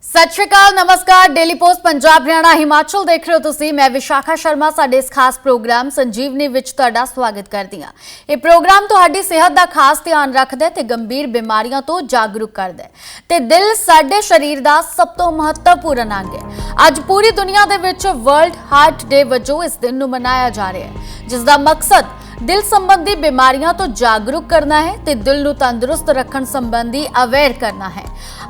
सत श्री अकाल, नमस्कार। डेली पोस्ट पंजाब हरियाणा हिमाचल देख रहे हो तुसीं। मैं विशाखा शर्मा साडे इस खास प्रोग्राम संजीवनी विच तुहाडा स्वागत करदी हां। ये प्रोग्राम तुहाडी सेहत दा खास ध्यान रखदा है ते गंभीर बीमारियां तो जागरूक करदा है ते दिल साडे शरीर दा सब तो महत्वपूर्ण अंग है। अज पूरी दुनिया दे विच वर्ल्ड हार्ट डे वजों इस दिन नूं मनाया जा रहा है, जिस दा मकसद दिल संबंधी बीमारियां तो जागरूक करना है ते दिल नूं तंदुरुस्त रखण संबंधी अवेयर करना है।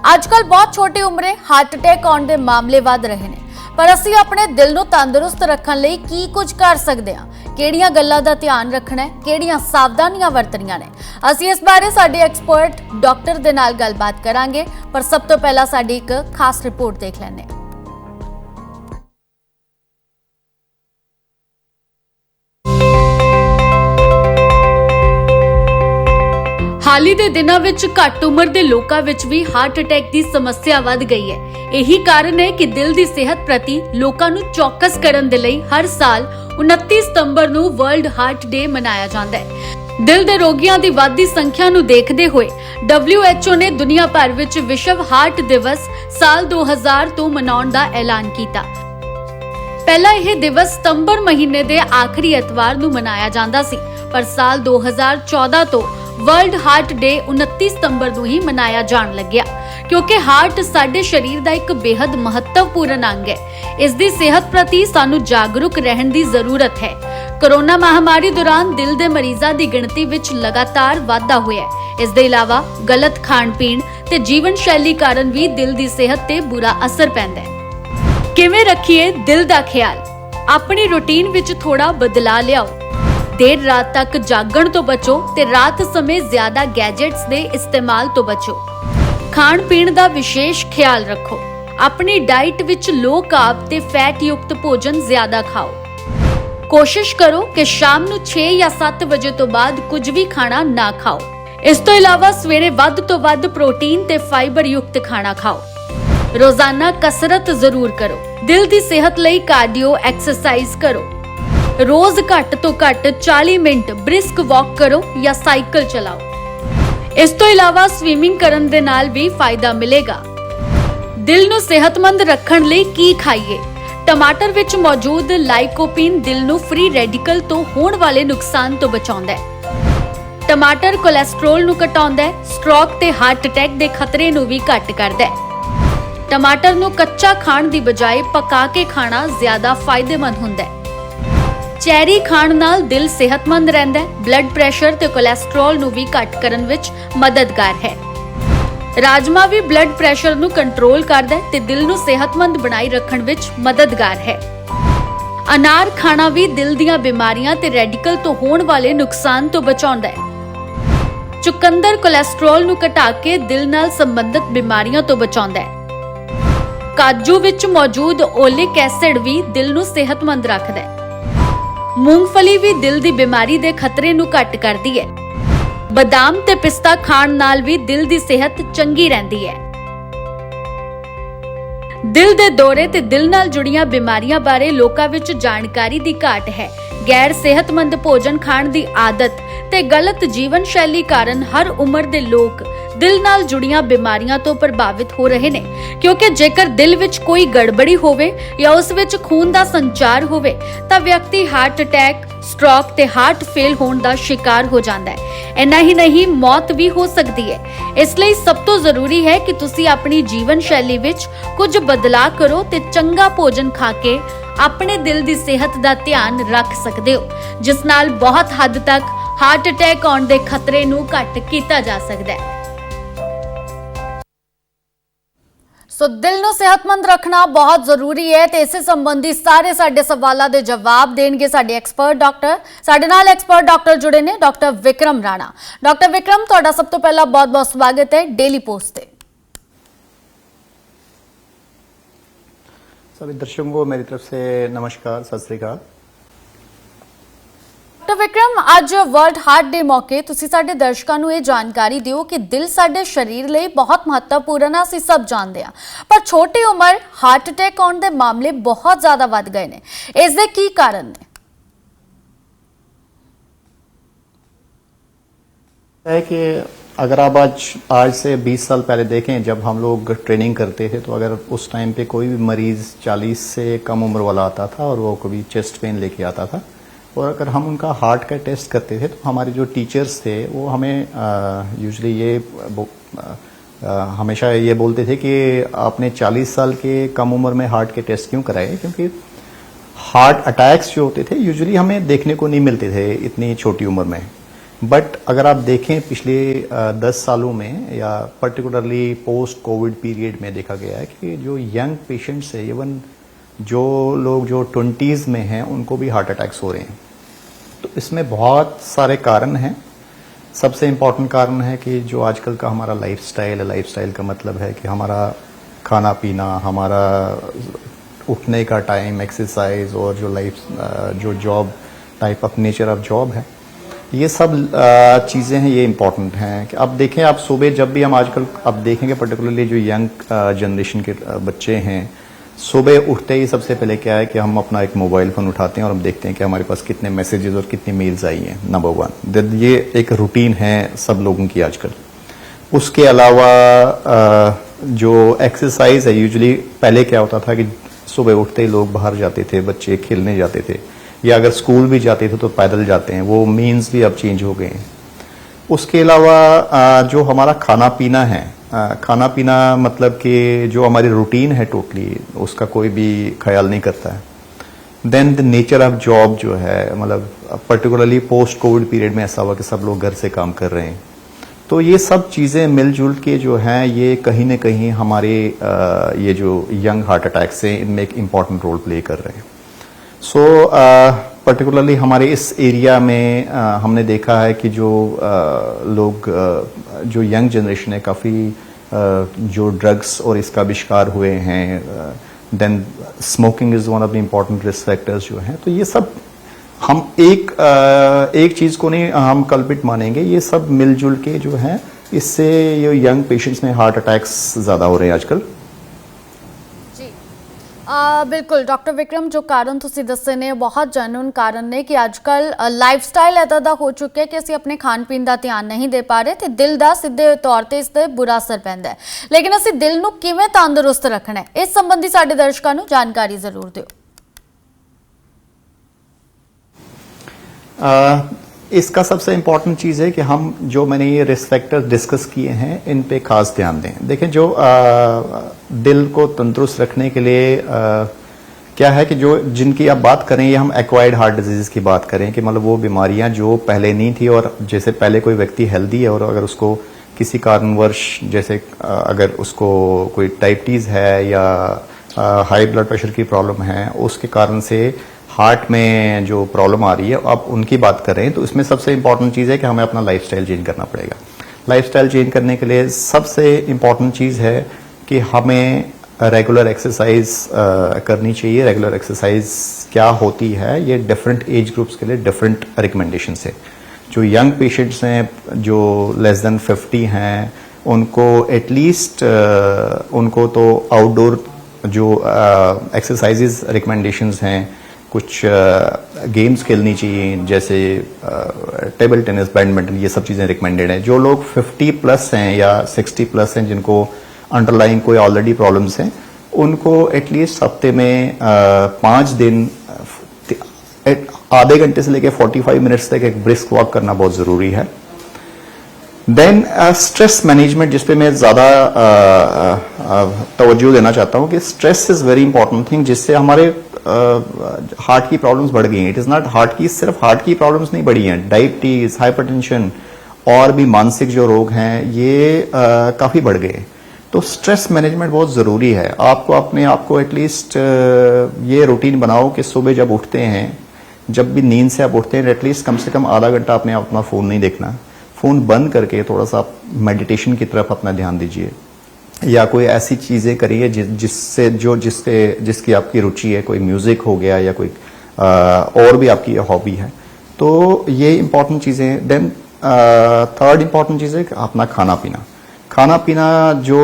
आजकल बहुत छोटी उम्रे हार्ट अटैक आने के मामले वध रहे हैं, पर असीं अपने दिल नूं तंदुरुस्त रखण लई की कुछ कर सकते हैं, किहड़ियां गल्लां दा ध्यान रखना है, किहड़ियां सावधानियां वरतणीआं ने। असीं इस बारे साडे एक्सपर्ट डॉक्टर दे नाल गलबात करांगे, पर सब तो पहला साडी एक खास रिपोर्ट देख लैंदे हां। हाल ही दे दिनों विच घट उम्र के लोगों विच भी हार्ट अटैक की समस्या वध गई है। यही कारण है कि दिल की सेहत प्रति लोगों नूं चौकस करन दे लई हर साल 29 सितंबर नूं वर्ल्ड हार्ट डे मनाया जाता है। दिल दे रोगियों की वधदी संख्या नूं देखदे होए WHO ने दुनिया भर विच विश्व हार्ट दिवस साल 2000 तो मनाउण दा ऐलान कीता। पहला यह दिवस सितंबर महीने के आखिरी एतवार नूं मनाया जाता सी, पर साल 2014 तो वर्ल्ड हार्ट डे 29 सितंबर नूं ही मनाया जाण लग्या, क्योंकि हार्ट साडे शरीर दा एक बेहद महत्वपूर्ण अंग है। इस दी सेहत प्रति सानू जागरूक रहण दी जरूरत है। कोरोना महामारी दौरान दिल दे मरीजां दी गिणती विच लगातार वाधा होया है। इस दे इलावा गलत खाण पीण ते जीवन शैली कारण भी दिल दी सेहत ते बुरा असर पैंदा है। किवें रखिए दिल दा ख्याल? अपनी रूटीन विच थोड़ा बदलाव लियाओ। देर रात तक जागण तो बचो ते रात समय ज्यादा गैजेट्स दे इस्तेमाल तो बचो। खाण पीण दा विशेष ख्याल रखो। अपनी डाइट विच लो कार्ब ते फैट युक्त भोजन ज्यादा खाओ। कोशिश करो कि शाम नूं 6 या 7 बजे तो बाद कुछ भी खाना ना खाओ। इस तो इलावा सवेरे वध तो वध प्रोटीन ते फाइबर युक्त खाना खाओ। रोजाना कसरत जरूर करो। दिल दी सेहत लई कार्डियो एक्सरसाइज करो। रोज घट तो घट 40 मिनट ब्रिस्क वॉक करो या साइकिल चलाओ। इस तो इलावा स्विमिंग करन दे नाल भी फायदा मिलेगा। दिल नूं सेहतमंद रखण लई की खाइए? टमाटर विच मौजूद लाइकोपीन दिल नूं फ्री रेडिकल तो होण वाले नुकसान तो बचाउंदा है। टमाटर कोलेस्ट्रोल नूं घटाउंदा है, स्ट्रोक ते हार्ट अटैक दे खतरे नूं भी घट करदा है। टमाटर नूं कच्चा खाण दी बजाय पका के खाना ज्यादा फायदेमंद हुंदा है। चैरी खाण नाल दिल सेहतमंद रहिंदा है, ब्लड प्रेशर ते कोलेस्ट्रोल नूं भी घट करन विच मददगार है। राजमा भी ब्लड प्रेशर नूं कंट्रोल करदा है ते दिल नूं सेहतमंद बनाई रखण विच मददगार है। अनार खाना भी दिल दीआं बीमारियां ते रेडिकल तो होण वाले नुकसान तो बचाउंदा है। चुकंदर कोलेस्ट्रोल नूं घटा के दिल नाल संबंधित बीमारियां तो बचाउंदा है। काजू विच मौजूद ओलिक एसिड भी दिल नूं सेहतमंद रखदा है। मूंगफली भी दिल दी बीमारी दे खतरे नूं घट करदी है। बादाम ते पिस्ता खाण नाल भी दिल दी सेहत चंगी रहंदी है। दिल दे दौरे ते दिल नाल जुड़ियां बीमारियां बारे लोकां विच जानकारी दी घाट है। गैर सेहतमंद भोजन खाण दी आदत ते गलत जीवन शैली कारण हर उम्र दे लोग दिल नाल जुड़ियां बीमारियां तो प्रभावित हो रहे ने, क्योंकि जेकर दिल विच कोई गड़बड़ी होवे या उस विच खून दा संचार होवे तां व्यक्ति हार्ट अटैक, स्ट्रोक ते हार्ट फेल होण दा शिकार हो जांदा है। इन्ना ही नहीं, मौत भी हो सकती है। इसलिए सब तो जरूरी है कि तुसी अपनी जीवन शैली विच कुछ बदलाव करो ते चंगा भोजन खा के अपने दिल दी सेहत दा ध्यान रख सकदे हो, जिस नाल बहुत हद तक हार्ट अटैक आउण दे खतरे नूं घट कीता जा सकदा है। सो दिल नूं सेहतमंद रखना बहुत जरूरी है ते इस संबंधी सारे साडे सवालों के जवाब देणगे साडे एक्सपर्ट डॉक्टर। साडे नाल एक्सपर्ट डॉक्टर जुड़े ने डॉक्टर विक्रम राणा। डॉक्टर विक्रम, तुहाडा सब तो पहला बहुत बहुत स्वागत है डेली पोस्ट ते। सभी दर्शकों को मेरी तरफ से नमस्कार, सत श्री अकाल। डॉक्टर विक्रम, आज वर्ल्ड हार्ट डे मौके तुसी साडे दर्शकों को यह जानकारी दिओ कि दिल साडे शरीर लई बहुत महत्वपूर्ण है, असीं सब जानते हैं, पर छोटी उम्र हार्ट अटैक आउण दे मामले बहुत ज्यादा वध गए ने। इस दे की कारण ने? है कि अगर आप आज से 20 साल पहले देखें, जब हम लोग ट्रेनिंग करते थे, तो अगर उस टाइम पे कोई भी मरीज़ 40 से कम उम्र वाला आता था और वो कभी चेस्ट पेन लेके आता था, और अगर हम उनका हार्ट का टेस्ट करते थे, तो हमारे जो टीचर्स थे वो हमें यूजुअली हमेशा ये बोलते थे कि आपने 40 साल के कम उम्र में हार्ट के टेस्ट क्यों कराए, क्योंकि हार्ट अटैक्स जो होते थे यूजुअली हमें देखने को नहीं मिलते थे इतनी छोटी उम्र में। बट अगर आप देखें पिछले 10 सालों में या पर्टिकुलरली पोस्ट कोविड पीरियड में देखा गया है कि जो यंग पेशेंट्स है, इवन जो लोग जो 20s में हैं, उनको भी हार्ट अटैक्स हो रहे हैं। तो इसमें बहुत सारे कारण हैं। सबसे इम्पॉर्टेंट कारण है कि जो आजकल का हमारा लाइफस्टाइल है, लाइफस्टाइल का मतलब है कि हमारा खाना पीना, हमारा उठने का टाइम, एक्सरसाइज और जो job type of nature of job है, ये सब चीज़ें हैं, ये इम्पॉर्टेंट हैं। कि अब देखें, आप सुबह जब भी हम आजकल अब देखेंगे, पर्टिकुलरली जो यंग जनरेशन के बच्चे हैं, सुबह उठते ही सबसे पहले क्या है कि हम अपना एक मोबाइल फ़ोन उठाते हैं और हम देखते हैं कि हमारे पास कितने मैसेजेस और कितनी मेल्स आई हैं। नंबर 1, ये एक रूटीन है सब लोगों की आजकल। उसके अलावा जो एक्सरसाइज है, यूजुअली पहले क्या होता था कि सुबह उठते ही लोग बाहर जाते थे, बच्चे खेलने जाते थे, या अगर स्कूल भी जाते थे तो पैदल जाते हैं। वो मीन्स भी अब चेंज हो गए हैं। उसके अलावा जो हमारा खाना पीना है, खाना पीना मतलब कि जो हमारी रूटीन है टोटली, उसका कोई भी ख्याल नहीं करता है। Then the nature of job जो है, मतलब पर्टिकुलरली पोस्ट कोविड पीरियड में ऐसा हुआ कि सब लोग घर से काम कर रहे हैं। तो ये सब चीज़ें मिलजुल के जो हैं, ये कहीं ना कहीं हमारे ये जो यंग हार्ट अटैक्स हैं, इनमें एक इम्पॉर्टेंट रोल प्ले कर रहे हैं। सो पर्टिकुलरली हमारे इस एरिया में हमने देखा है कि जो लोग जो यंग जनरेशन है, काफ़ी जो ड्रग्स और इसका आविष्कार हुए हैं, then smoking is one of the important risk factors जो हैं। तो ये सब हम एक चीज़ को नहीं हम कल्पित मानेंगे, ये सब मिलजुल के जो है, इससे ये यंग पेशेंट्स में हार्ट अटैक्स ज़्यादा हो रहे हैं आजकल। बिल्कुल डॉक्टर विक्रम, जो कारण ਤੁਸੀਂ ਦੱਸੇ ਨੇ बहुत ਜੈਨੂਇਨ ਕਾਰਨ ਨੇ ਕਿ ਅੱਜਕੱਲ ਲਾਈਫਸਟਾਈਲ ਇਦਾਂ ਦਾ ਹੋ ਚੁੱਕਿਆ ਕਿ ਅਸੀਂ ਆਪਣੇ ਖਾਣ ਪੀਣ ਦਾ ਧਿਆਨ ਨਹੀਂ ਦੇ ਪਾ ਰਹੇ ਤੇ ਦਿਲ ਦਾ ਸਿੱਧੇ ਤੌਰ ਤੇ ਇਸ ਤੇ ਬੁਰਾ ਅਸਰ ਪੈਂਦਾ ਹੈ। ਲੇਕਿਨ ਅਸੀਂ ਦਿਲ ਨੂੰ ਕਿਵੇਂ ਤੰਦਰੁਸਤ ਰੱਖਣਾ ਹੈ, ਇਸ ਸੰਬੰਧੀ ਸਾਡੇ ਦਰਸ਼ਕਾਂ ਨੂੰ ਜਾਣਕਾਰੀ ਜ਼ਰੂਰ ਦਿਓ। इसका सबसे इम्पॉर्टेंट चीज़ है कि हम जो मैंने ये रिस्क फैक्टर डिस्कस किए हैं, इन पे खास ध्यान दें। देखें, जो दिल को तंदुरुस्त रखने के लिए क्या है कि जो जिनकी आप बात करें, ये हम एक्वायर्ड हार्ट डिजीज़ की बात करें कि मतलब वो बीमारियां जो पहले नहीं थी, और जैसे पहले कोई व्यक्ति हेल्दी है और अगर उसको किसी कारणवश, जैसे अगर उसको कोई डायबिटीज़ है या हाई ब्लड प्रेशर की प्रॉब्लम है, उसके कारण से हार्ट में जो प्रॉब्लम आ रही है, आप उनकी बात कर रहे हैं, तो इसमें सबसे इंपॉर्टेंट चीज़ है कि हमें अपना लाइफस्टाइल चेंज करना पड़ेगा। लाइफस्टाइल चेंज करने के लिए सबसे इंपॉर्टेंट चीज़ है कि हमें रेगुलर एक्सरसाइज करनी चाहिए। रेगुलर एक्सरसाइज क्या होती है, ये डिफरेंट एज ग्रुप्स के लिए डिफरेंट रिकमेंडेशन है। जो यंग पेशेंट्स हैं, जो लेस देन 50 हैं, उनको एटलीस्ट उनको तो आउटडोर जो एक्सरसाइजेज रिकमेंडेशंस हैं, कुछ गेम्स खेलनी चाहिए, जैसे टेबल टेनिस, बैडमिंटन, ये सब चीज़ें रिकमेंडेड हैं। जो लोग 50 प्लस हैं या 60 प्लस हैं, जिनको अंडरलाइन कोई ऑलरेडी प्रॉब्लम्स हैं, उनको एटलीस्ट हफ्ते में 5 दिन आधे घंटे से लेकर 45 मिनट्स तक एक ब्रिस्क वॉक करना बहुत ज़रूरी है। देन स्ट्रेस मैनेजमेंट, जिस पे मैं ज़्यादा तवज्जो देना चाहता हूँ कि stress is very important thing, जिससे हमारे हार्ट की प्रॉब्लम्स बढ़ गई हैं। इट इज़ नॉट सिर्फ हार्ट की प्रॉब्लम्स नहीं बढ़ी हैं, डायबिटीज़, हाइपरटेंशन और भी मानसिक जो रोग हैं, ये काफ़ी बढ़ गए। तो स्ट्रेस मैनेजमेंट बहुत ज़रूरी है। आपको अपने आप को एटलीस्ट ये रूटीन बनाओ कि सुबह जब उठते हैं, जब भी नींद से आप उठते हैं, एटलीस्ट कम से कम आधा घंटा आपने अपना फ़ोन नहीं देखना। फ़ोन बंद करके थोड़ा सा आप मेडिटेशन की तरफ अपना ध्यान दीजिए, या कोई ऐसी चीज़ें करिए जिसकी आपकी रुचि है। कोई म्यूज़िक हो गया या कोई और भी आपकी हॉबी है, तो ये इंपॉर्टेंट चीज़ें। देन थर्ड इंपॉर्टेंट चीज़ है अपना खाना पीना जो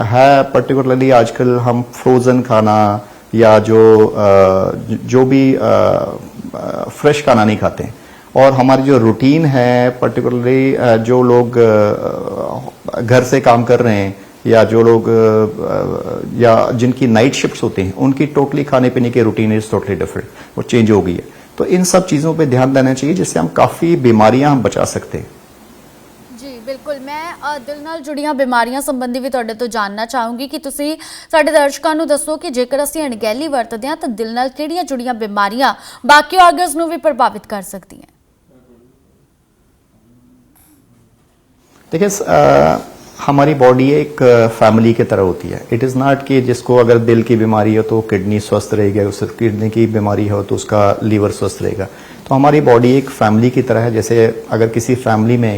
है, पर्टिकुलरली आजकल हम फ्रोज़न खाना या जो भी फ्रेश खाना नहीं खाते, और हमारी जो रूटीन है, पर्टिकुलरली जो लोग घर से काम कर रहे हैं या जो लोग या जिनकी नाइट शिफ्ट्स होती हैं, उनकी टोटली खाने पीने की रूटीन इज टोटली डिफरेंट, वो चेंज हो गई है। तो इन सब चीज़ों पे ध्यान देना चाहिए, जिससे हम काफ़ी बीमारियां हम बचा सकते हैं। बिल्कुल, मैं दिल ਨਾਲ जुड़ियां बीमारियां संबंधी भी ਤੁਹਾਡੇ ਤੋਂ ਜਾਣਨਾ ਚਾਹੂੰਗੀ ਕਿ ਤੁਸੀਂ ਸਾਡੇ ਦਰਸ਼ਕਾਂ ਨੂੰ ਦੱਸੋ ਕਿ ਜੇਕਰ ਅਸੀਂ ਅਣਗਹਿਲੀ ਵਰਤਦੇ ਹਾਂ ਤਾਂ ਦਿਲ ਨਾਲ ਕਿਹੜੀਆਂ ਜੁੜੀਆਂ ਬਿਮਾਰੀਆਂ ਬਾਕੀ ਆਰਗਨਸ ਨੂੰ ਵੀ ਪ੍ਰਭਾਵਿਤ ਕਰ ਸਕਦੀਆਂ। देखिए, हमारी बॉडी एक फैमिली की तरह होती है। इट इज़ नॉट कि जिसको अगर दिल की बीमारी हो तो किडनी स्वस्थ रहेगी, उस किडनी की बीमारी हो तो उसका लीवर स्वस्थ रहेगा। तो हमारी बॉडी एक फैमिली की तरह है। जैसे अगर किसी फैमिली में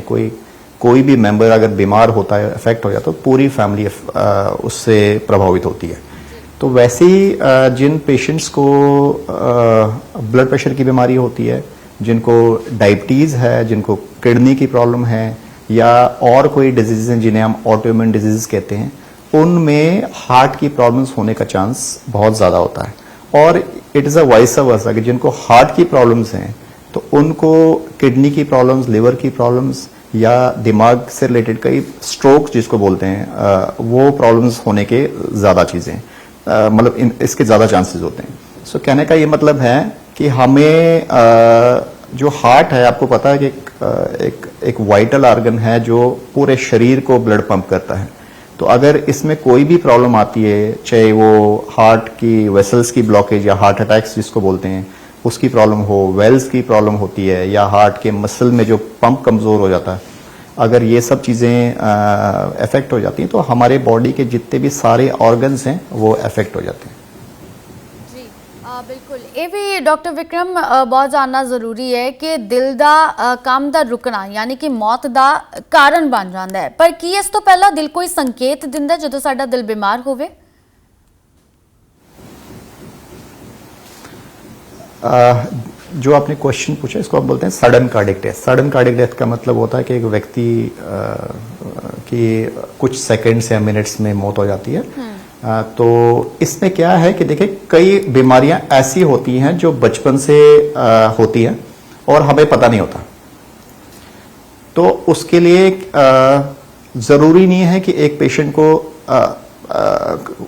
कोई भी मेंबर अगर बीमार होता है, अफेक्ट हो जाता है, तो पूरी फैमिली उससे प्रभावित होती है। तो वैसे ही जिन पेशेंट्स को ब्लड प्रेशर की बीमारी होती है, जिनको डायबिटीज़ है, जिनको किडनी की प्रॉब्लम है, या और कोई डिजीज हैं जिन्हें हम ऑटोइम्यून डिजीज कहते हैं, उनमें हार्ट की प्रॉब्लम्स होने का चांस बहुत ज़्यादा होता है। और it is a vice versa कि जिनको हार्ट की प्रॉब्लम्स हैं तो उनको किडनी की प्रॉब्लम्स, लिवर की प्रॉब्लम्स या दिमाग से रिलेटेड कई स्ट्रोक जिसको बोलते हैं, वो प्रॉब्लम्स होने के ज़्यादा चीज़ें, मतलब इसके ज़्यादा चांसेस होते हैं। सो कहने का ये मतलब है कि हमें जो हार्ट है, आपको पता है कि एक वाइटल ऑर्गन है जो पूरे शरीर को ब्लड पंप करता है। तो अगर इसमें कोई भी प्रॉब्लम आती है, चाहे वो हार्ट की वेसल्स की ब्लॉकेज या हार्ट अटैक्स जिसको बोलते हैं उसकी प्रॉब्लम हो, वेल्स की प्रॉब्लम होती है, या हार्ट के मसल में जो पंप कमज़ोर हो जाता है, अगर ये सब चीज़ें अफेक्ट हो जाती हैं तो हमारे बॉडी के जितने भी सारे ऑर्गन्स हैं वो अफेक्ट हो जाते हैं। बिल्कुल, ये भी डॉक्टर विक्रम बहुत जानना जरूरी है कि दिल का काम का रुकना यानी कि मौत का कारण बन जाता है, पर की इस तो पहला दिल कोई संकेत दिंदा है जो साडा दिल बीमार होवे? जो आपने क्वेश्चन पूछा इसको आप बोलते हैं sudden cardiac death. Sudden cardiac death का मतलब होता है कि एक व्यक्ति की कुछ सेकंड्स या मिनट्स में मौत हो जाती है। तो इसमें क्या है कि देखिए, कई बीमारियां ऐसी होती हैं जो बचपन से होती हैं और हमें पता नहीं होता। तो उसके लिए जरूरी नहीं है कि एक पेशेंट को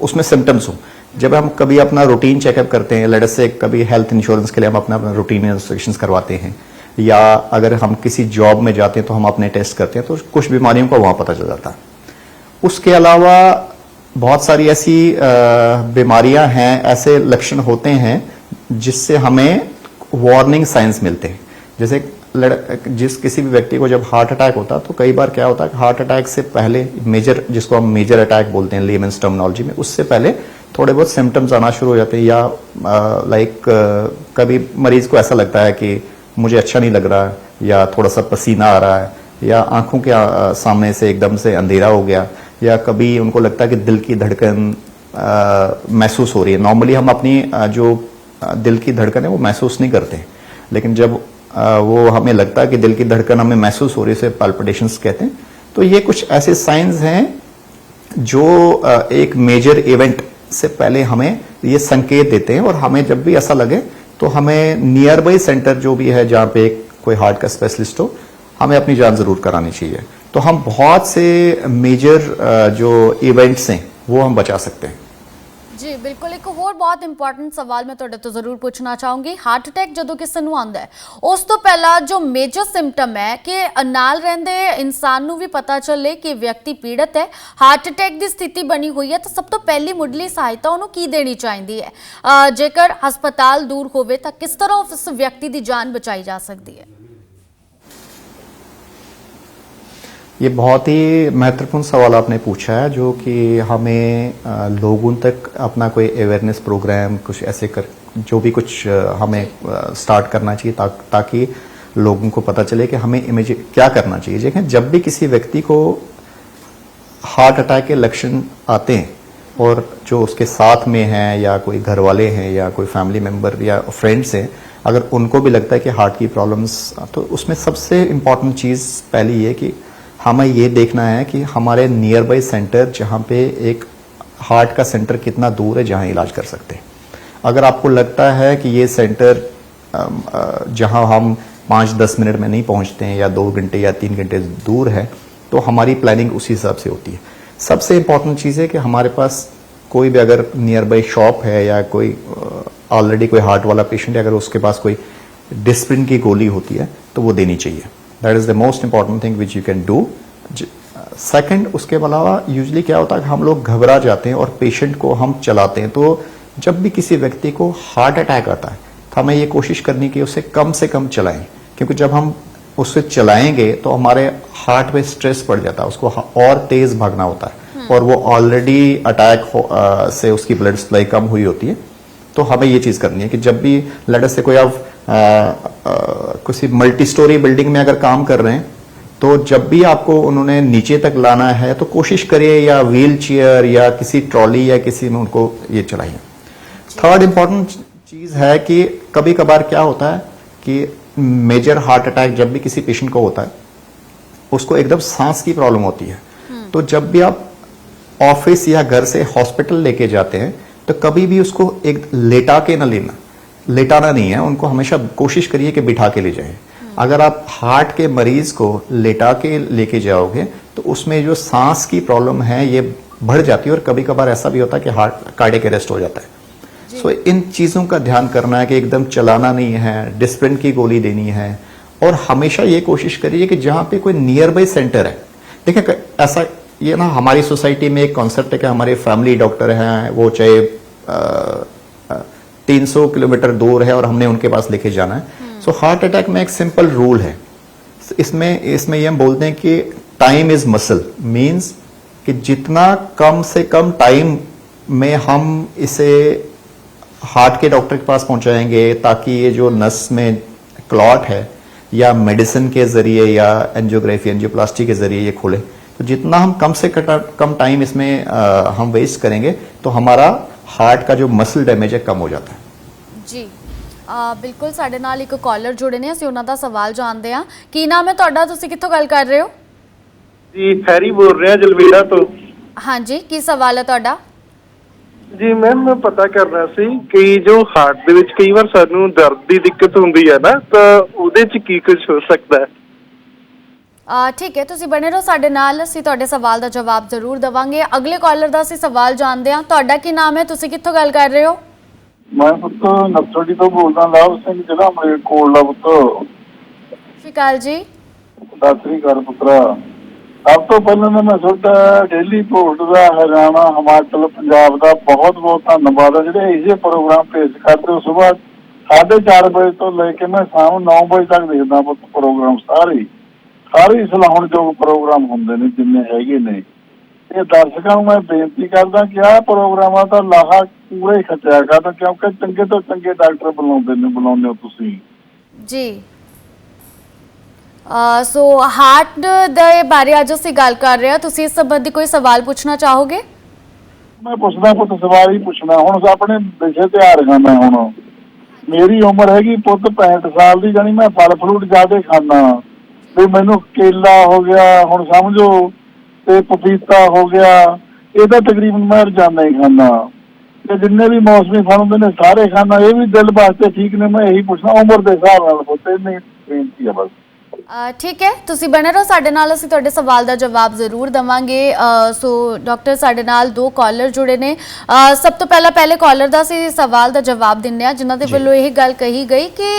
उसमें सिम्टम्स हो। जब हम कभी अपना रूटीन चेकअप करते हैं, लेट्स से कभी हेल्थ इंश्योरेंस के लिए हम अपना रूटीन इंस्पेक्शंस करवाते हैं, या अगर हम किसी जॉब में जाते हैं तो हम अपने टेस्ट करते हैं, तो कुछ बीमारियों का वहां पता चल जाता है। उसके अलावा बहुत सारी ऐसी बीमारियां हैं, ऐसे लक्षण होते हैं जिससे हमें वार्निंग साइंस मिलते हैं। जैसे किसी भी व्यक्ति को जब हार्ट अटैक होता है तो कई बार क्या होता है, हार्ट अटैक से पहले मेजर, जिसको हम मेजर अटैक बोलते हैं लेमन्स टर्मिनोलॉजी में, उससे पहले थोड़े बहुत सिम्टम्स आना शुरू हो जाते हैं। या कभी मरीज को ऐसा लगता है कि मुझे अच्छा नहीं लग रहा है, या थोड़ा सा पसीना आ रहा है, या आंखों के सामने से एकदम से अंधेरा हो गया, या कभी उनको लगता है कि दिल की धड़कन महसूस हो रही है। नॉर्मली हम अपनी जो दिल की धड़कन है वो महसूस नहीं करते, लेकिन जब वो हमें लगता है कि दिल की धड़कन हमें महसूस हो रही है, इसे पाल्पिटेशंस कहते हैं। तो ये कुछ ऐसे साइंस हैं जो एक मेजर इवेंट से पहले हमें ये संकेत देते हैं, और हमें जब भी ऐसा लगे तो हमें नियर बाई सेंटर जो भी है जहां पे कोई हार्ट का स्पेशलिस्ट हो, हमें अपनी जांच जरूर करानी चाहिए। तो हम बहुत से मेजर जो इवेंट्स हैं वो हम बचा सकते हैं। जी बिल्कुल, एक होर बहुत इंपॉर्टेंट सवाल मैं तुहाडे तो जरूर पूछना चाहूँगी। हार्ट अटैक जो किसी नूं आंदा है, उस तो पहला जो मेजर सिम्पटम है कि नाल रहिंदे इंसान नूं भी पता चले कि व्यक्ति पीड़ित है, हार्ट अटैक की स्थिति बनी हुई है, तो सब तो पहली मुढ़ली सहायता उन्होंने की देनी चाहिए है? जेकर हस्पताल दूर होवे तो किस तरह उस व्यक्ति की जान बचाई जा सकती है? ये बहुत ही महत्वपूर्ण सवाल आपने पूछा है, जो कि हमें लोगों तक अपना कोई अवेयरनेस प्रोग्राम कुछ ऐसे जो भी कुछ हमें स्टार्ट करना चाहिए, ताकि लोगों को पता चले कि हमें क्या करना चाहिए। देखें, जब भी किसी व्यक्ति को हार्ट अटैक के लक्षण आते हैं और जो उसके साथ में हैं, या कोई घर वाले हैं, या कोई फैमिली मेम्बर या फ्रेंड्स हैं, अगर उनको भी लगता है कि हार्ट की प्रॉब्लम्स, तो उसमें सबसे इम्पॉर्टेंट चीज़ पहली ये कि हमें ये देखना है कि हमारे नियर बाई सेंटर, जहाँ पे एक हार्ट का सेंटर कितना दूर है जहाँ इलाज कर सकते हैं। अगर आपको लगता है कि ये सेंटर जहाँ हम 5-10 मिनट में नहीं पहुंचते हैं या 2 घंटे या 3 घंटे दूर है, तो हमारी प्लानिंग उसी हिसाब से होती है। सबसे इंपॉर्टेंट चीज़ है कि हमारे पास कोई भी अगर नियर बाई शॉप है या कोई ऑलरेडी कोई हार्ट वाला पेशेंट है, अगर उसके पास कोई डिस्प्रिन की गोली होती है तो वो देनी चाहिए। That is the most important thing which you can do. Second, उसके अलावा यूजली क्या होता है कि हम लोग घबरा जाते हैं और पेशेंट को हम चलाते हैं। तो जब भी किसी व्यक्ति को हार्ट अटैक आता है तो हमें ये कोशिश करनी कि उसे कम से कम चलाएं, क्योंकि जब हम उससे चलाएंगे तो हमारे हार्ट पे स्ट्रेस पड़ जाता है, उसको और तेज भागना होता है और वो ऑलरेडी अटैक से उसकी ब्लड सप्लाई कम हुई होती है। तो हमें ये चीज करनी है कि जब भी लेट अस से कोई आप किसी मल्टी स्टोरी बिल्डिंग में अगर काम कर रहे हैं, तो जब भी आपको उन्होंने नीचे तक लाना है तो कोशिश करिए या व्हील चेयर या किसी ट्रॉली या किसी में उनको ये चलाइए। थर्ड इंपॉर्टेंट चीज है कि कभी कभार क्या होता है कि मेजर हार्ट अटैक जब भी किसी पेशेंट को होता है, उसको एकदम सांस की प्रॉब्लम होती है। तो जब भी आप ऑफिस या घर से हॉस्पिटल लेके जाते हैं तो कभी भी उसको एक लेटा के ना लेना, लेटाना नहीं है, उनको हमेशा कोशिश करिए कि बिठा के ले जाएं। अगर आप हार्ट के मरीज को लेटा के लेके जाओगे तो उसमें जो सांस की प्रॉब्लम है ये बढ़ जाती है और कभी कभार ऐसा भी होता है कि हार्ट कार्डियक अरेस्ट हो जाता है। सो इन चीजों का ध्यान करना है कि एकदम चलाना नहीं है, डिस्प्रिन की गोली देनी है और हमेशा ये कोशिश करिए कि जहां पे कोई नियर बाई सेंटर है। देखिए ऐसा ये ना हमारी सोसाइटी में एक कॉन्सेप्ट है कि हमारे फैमिली डॉक्टर हैं, वो चाहे 300 किलोमीटर दूर है और हमने उनके पास लेके जाना है। सो हार्ट अटैक में एक सिंपल रूल है, इसमें ये हम बोलते हैं कि टाइम इज मसल, मींस कि जितना कम से कम टाइम में हम इसे हार्ट के डॉक्टर के पास पहुंचाएंगे ताकि ये जो नस में क्लॉट है या मेडिसिन के जरिए या एंजियोग्राफी एंजियोप्लास्टी के जरिए ये खोले, तो जितना हम कम से कम टाइम इसमें हम वेस्ट करेंगे तो हमारा हार्ट का जो मसल डैमेज है कम हो जाता है। जी बिल्कुल, ਸਾਡੇ ਨਾਲ ਇੱਕ ਕਾਲਰ ਜੁੜੇ ਨੇ, ਅਸੀਂ ਉਹਨਾਂ ਦਾ ਸਵਾਲ ਜਾਣਦੇ ਹਾਂ। ਕੀ ਨਾਮ ਹੈ ਤੁਹਾਡਾ, ਤੁਸੀਂ ਕਿੱਥੋਂ ਗੱਲ ਕਰ ਰਹੇ ਹੋ? ਜੀ ਹੈਰੀ ਬੋਲ ਰਿਹਾ ਜਲਵੇੜਾ ਤੋਂ। ਹਾਂਜੀ, ਕੀ ਸਵਾਲ ਹੈ ਤੁਹਾਡਾ? ਜੀ ਮੈਮ ਮੈਂ ਪਤਾ ਕਰਨਾ ਸੀ ਕਿ ਜੋ ਹਾਰਟ ਦੇ ਵਿੱਚ ਕਈ ਵਾਰ ਸਾਨੂੰ ਦਰਦ ਦੀ ਦਿੱਕਤ ਹੁੰਦੀ ਹੈ ਨਾ, ਤਾਂ ਉਹਦੇ 'ਚ ਕੀ ਕੁਝ ਹੋ ਸਕਦਾ ਹੈ? ਠੀਕ ਹੈ, ਤੁਸੀਂ ਬਣੇ ਰਹੋ ਸਾਡੇ ਨਾਲ, ਅਸੀਂ ਤੁਹਾਡੇ ਸਵਾਲ ਦਾ ਜਵਾਬ ਜ਼ਰੂਰ ਦੇਵਾਂਗੇ। ਅਗਲੇ ਕਾਲਰ ਦਾ ਅਸੀਂ ਸਵਾਲ ਜਾਣਦੇ ਹਾਂ। ਤੁਹਾਡਾ ਕੀ ਨਾਮ ਹੈ, ਤੁਸੀਂ ਕਿੱਥੋਂ ਗੱਲ ਕਰ ਰਹੇ ਹੋ? ਮੈਂ ਪੁੱਤ ਨਕਸੜੀ ਤੋਂ ਬੋਲਦਾ, ਲਾਭ ਸਿੰਘ ਜ਼ਿਲ੍ਹਾ ਮਲੇਰਕੋਟਲਾ ਪੁੱਤ। ਸਤਿ ਸ਼੍ਰੀ ਅਕਾਲ ਜੀ। ਸਤਿ ਸ੍ਰੀ ਅਕਾਲ ਪੁੱਤਰਾ। ਸਭ ਤੋਂ ਪਹਿਲਾਂ ਤਾਂ ਮੈਂ ਤੁਹਾਡਾ ਡੇਲੀ ਪੋਸਟ ਦਾ, ਹਰਿਆਣਾ, ਹਿਮਾਚਲ, ਪੰਜਾਬ ਦਾ ਬਹੁਤ ਬਹੁਤ ਧੰਨਵਾਦ ਹੈ ਜਿਹੜੇ ਇਸੇ ਪ੍ਰੋਗਰਾਮ ਪੇਸ਼ ਕਰਦੇ ਹੋ। ਸੁਬਾਹ 4:30 ਵਜੇ ਤੋਂ ਲੈ ਕੇ ਮੈਂ ਸ਼ਾਮ 9 ਵਜੇ ਤੱਕ ਦੇਖਦਾ ਪੁੱਤ ਪ੍ਰੋਗਰਾਮ। ਸਾਰੇ ਸਲਾਹੁਣਯੋਗ ਪ੍ਰੋਗਰਾਮ ਹੁੰਦੇ ਨੇ ਜਿੰਨੇ ਹੈਗੇ ਨੇ। ਇਹ ਦਰਸ਼ਕਾਂ ਨੂੰ ਮੈਂ ਬੇਨਤੀ ਕਰਦਾ ਕਿ ਆਹ ਪ੍ਰੋਗਰਾਮਾਂ ਦਾ ਲਾਹਾ ਪੂਰਾ ਹੀ ਖੱਟਿਆ ਕਰਦਾ, ਕਿਉਂਕਿ ਚੰਗੇ ਤੋਂ ਚੰਗੇ ਡਾਕਟਰ ਬੁਲਾਉਂਦੇ ਹੋ ਤੁਸੀਂ ਜੀ। ਸੋ ਹਾਰਟ ਦੇ ਬਾਰੇ ਅੱਜ ਅਸੀਂ ਗੱਲ ਕਰ ਰਹੇ ਹਾਂ, ਤੁਸੀਂ ਇਸ ਸੰਬੰਧੀ ਕੋਈ ਸਵਾਲ ਪੁੱਛਣਾ ਚਾਹੋਗੇ? ਮੈਂ ਪੁੱਛਦਾ ਪੁੱਤ, ਸਵਾਲ ਹੀ ਪੁੱਛਣਾ। ਹੁਣ ਆਪਣੇ ਵਿਸ਼ੇ ਤੇ ਆ ਰਿਹਾ ਮੈਂ। ਹੁਣ ਮੇਰੀ ਉਮਰ ਹੈਗੀ ਪੁੱਤ 65 ਸਾਲ ਦੀ, ਜਾਨੀ ਮੈਂ ਫਲ ਫਰੂਟ ਜ਼ਿਆਦਾ ਖਾਂਦਾ ਵੀ ਮੈਨੂੰ ਕੇਲਾ ਹੋ ਗਿਆ, ਹੁਣ ਸਮਝੋ, ਤੇ ਪਪੀਤਾ ਹੋ ਗਿਆ, ਇਹ ਤਾਂ ਤਕਰੀਬਨ ਮੈਂ ਰੋਜ਼ਾਨਾ ਹੀ ਖਾਂਦਾ। ਤੇ ਜਿੰਨੇ ਵੀ ਮੌਸਮੀ ਫਲ ਹੁੰਦੇ ਨੇ ਸਾਰੇ ਖਾਂਦਾ। ਇਹ ਵੀ ਦਿਲ ਵਾਸਤੇ ਠੀਕ ਨੇ। ਮੈਂ ਇਹੀ ਪੁੱਛਣਾ ਉਮਰ ਦੇ ਹਿਸਾਬ ਨਾਲ ਪੁੱਤ, ਇੰਨੀ ਬੇਨਤੀ ਆ ਬਸ। ਠੀਕ ਹੈ, ਤੁਸੀਂ ਬਣੇ ਰਹੋ ਸਾਡੇ ਨਾਲ, ਅਸੀਂ ਤੁਹਾਡੇ ਸਵਾਲ ਦਾ ਜਵਾਬ ਜ਼ਰੂਰ ਦੇਵਾਂਗੇ। ਸੋ ਡਾਕਟਰ, ਸਾਡੇ ਨਾਲ 2 ਕਾਲਰ ਜੁੜੇ ਨੇ। ਸਭ ਤੋਂ ਪਹਿਲੇ ਕਾਲਰ ਦਾ ਅਸੀਂ ਸਵਾਲ ਦਾ ਜਵਾਬ ਦਿੰਦੇ ਹਾਂ, ਜਿਨ੍ਹਾਂ ਦੇ ਵੱਲੋਂ ਇਹ ਗੱਲ ਕਹੀ ਗਈ ਕਿ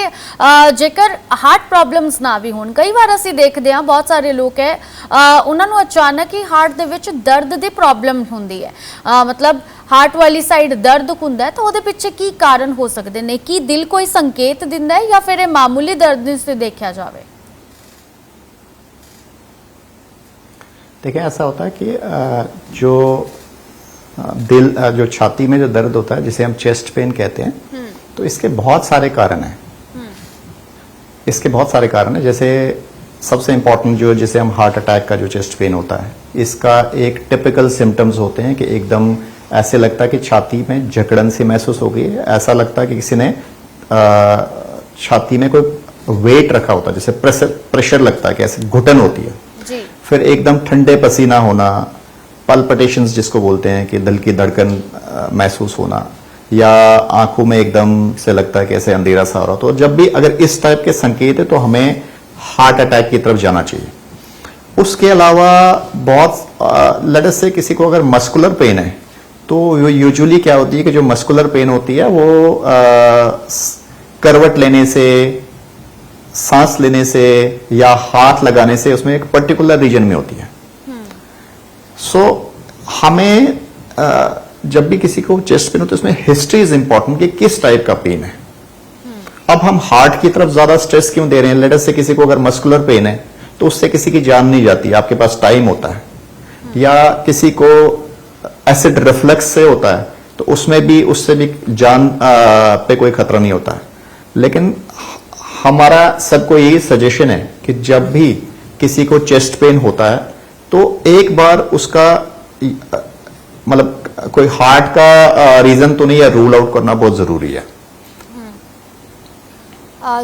ਜੇਕਰ ਹਾਰਟ ਪ੍ਰੋਬਲਮਸ ਨਾ ਵੀ ਹੋਣ, ਕਈ ਵਾਰ ਅਸੀਂ ਦੇਖਦੇ ਹਾਂ ਬਹੁਤ ਸਾਰੇ ਲੋਕ ਹੈ ਉਹਨਾਂ ਨੂੰ ਅਚਾਨਕ ਹੀ ਹਾਰਟ ਦੇ ਵਿੱਚ ਦਰਦ ਦੀ ਪ੍ਰੋਬਲਮ ਹੁੰਦੀ ਹੈ, ਮਤਲਬ ਹਾਰਟ ਵਾਲੀ ਸਾਈਡ ਦਰਦ ਹੁੰਦਾ ਹੈ, ਤਾਂ ਉਹਦੇ ਪਿੱਛੇ ਕੀ ਕਾਰਨ ਹੋ ਸਕਦੇ ਨੇ? ਕੀ ਦਿਲ ਕੋਈ ਸੰਕੇਤ ਦਿੰਦਾ ਹੈ ਜਾਂ ਫਿਰ ਇਹ ਮਾਮੂਲੀ ਦਰਦ ਨੂੰ ਦੇਖਿਆ ਜਾਵੇ? देखिए ऐसा होता है कि जो छाती में जो दर्द होता है, जिसे हम चेस्ट पेन कहते हैं, तो इसके बहुत सारे कारण हैं। इसके बहुत सारे कारण हैं। जैसे सबसे इंपॉर्टेंट जो जिसे हम हार्ट अटैक का जो चेस्ट पेन होता है, इसका एक टिपिकल सिम्टम्स होते हैं कि एकदम ऐसे लगता है कि छाती में जकड़न सी महसूस हो गई है। ऐसा लगता है कि किसी ने छाती में कोई वेट रखा होता है, जैसे प्रेशर लगता है कि ऐसे घुटन होती है। फिर एकदम ठंडे पसीना होना, पल्पिटेशंस जिसको बोलते हैं कि दिल की धड़कन महसूस होना, या आंखों में एकदम से लगता है कि ऐसे अंधेरा सा हो रहा, तो जब भी अगर इस टाइप के संकेत है तो हमें हार्ट अटैक की तरफ जाना चाहिए। उसके अलावा बहुत लेट अस से किसी को अगर मस्कुलर पेन है तो यूजुअली क्या होती है कि जो मस्कुलर पेन होती है वो करवट लेने से, सांस लेने से या हाथ लगाने से उसमें एक पर्टिकुलर रीजन में होती है। सो हमें जब भी किसी को चेस्ट पेन होता है उसमें हिस्ट्री इज इंपॉर्टेंट कि किस टाइप का पेन है। अब हम हार्ट की तरफ ज्यादा स्ट्रेस क्यों दे रहे हैं? लेट अस से किसी को अगर मस्कुलर पेन है तो उससे किसी की जान नहीं जाती, आपके पास टाइम होता है, या किसी को एसिड रिफ्लक्स से होता है तो उसमें भी उससे भी जान पे कोई खतरा नहीं होता है। लेकिन हमारा सबको यही सजेशन है कि जब भी किसी को चेस्ट पेन होता है तो एक बार उसका मतलब कोई हार्ट का रीजन तो नहीं है, रूल आउट करना बहुत जरूरी है।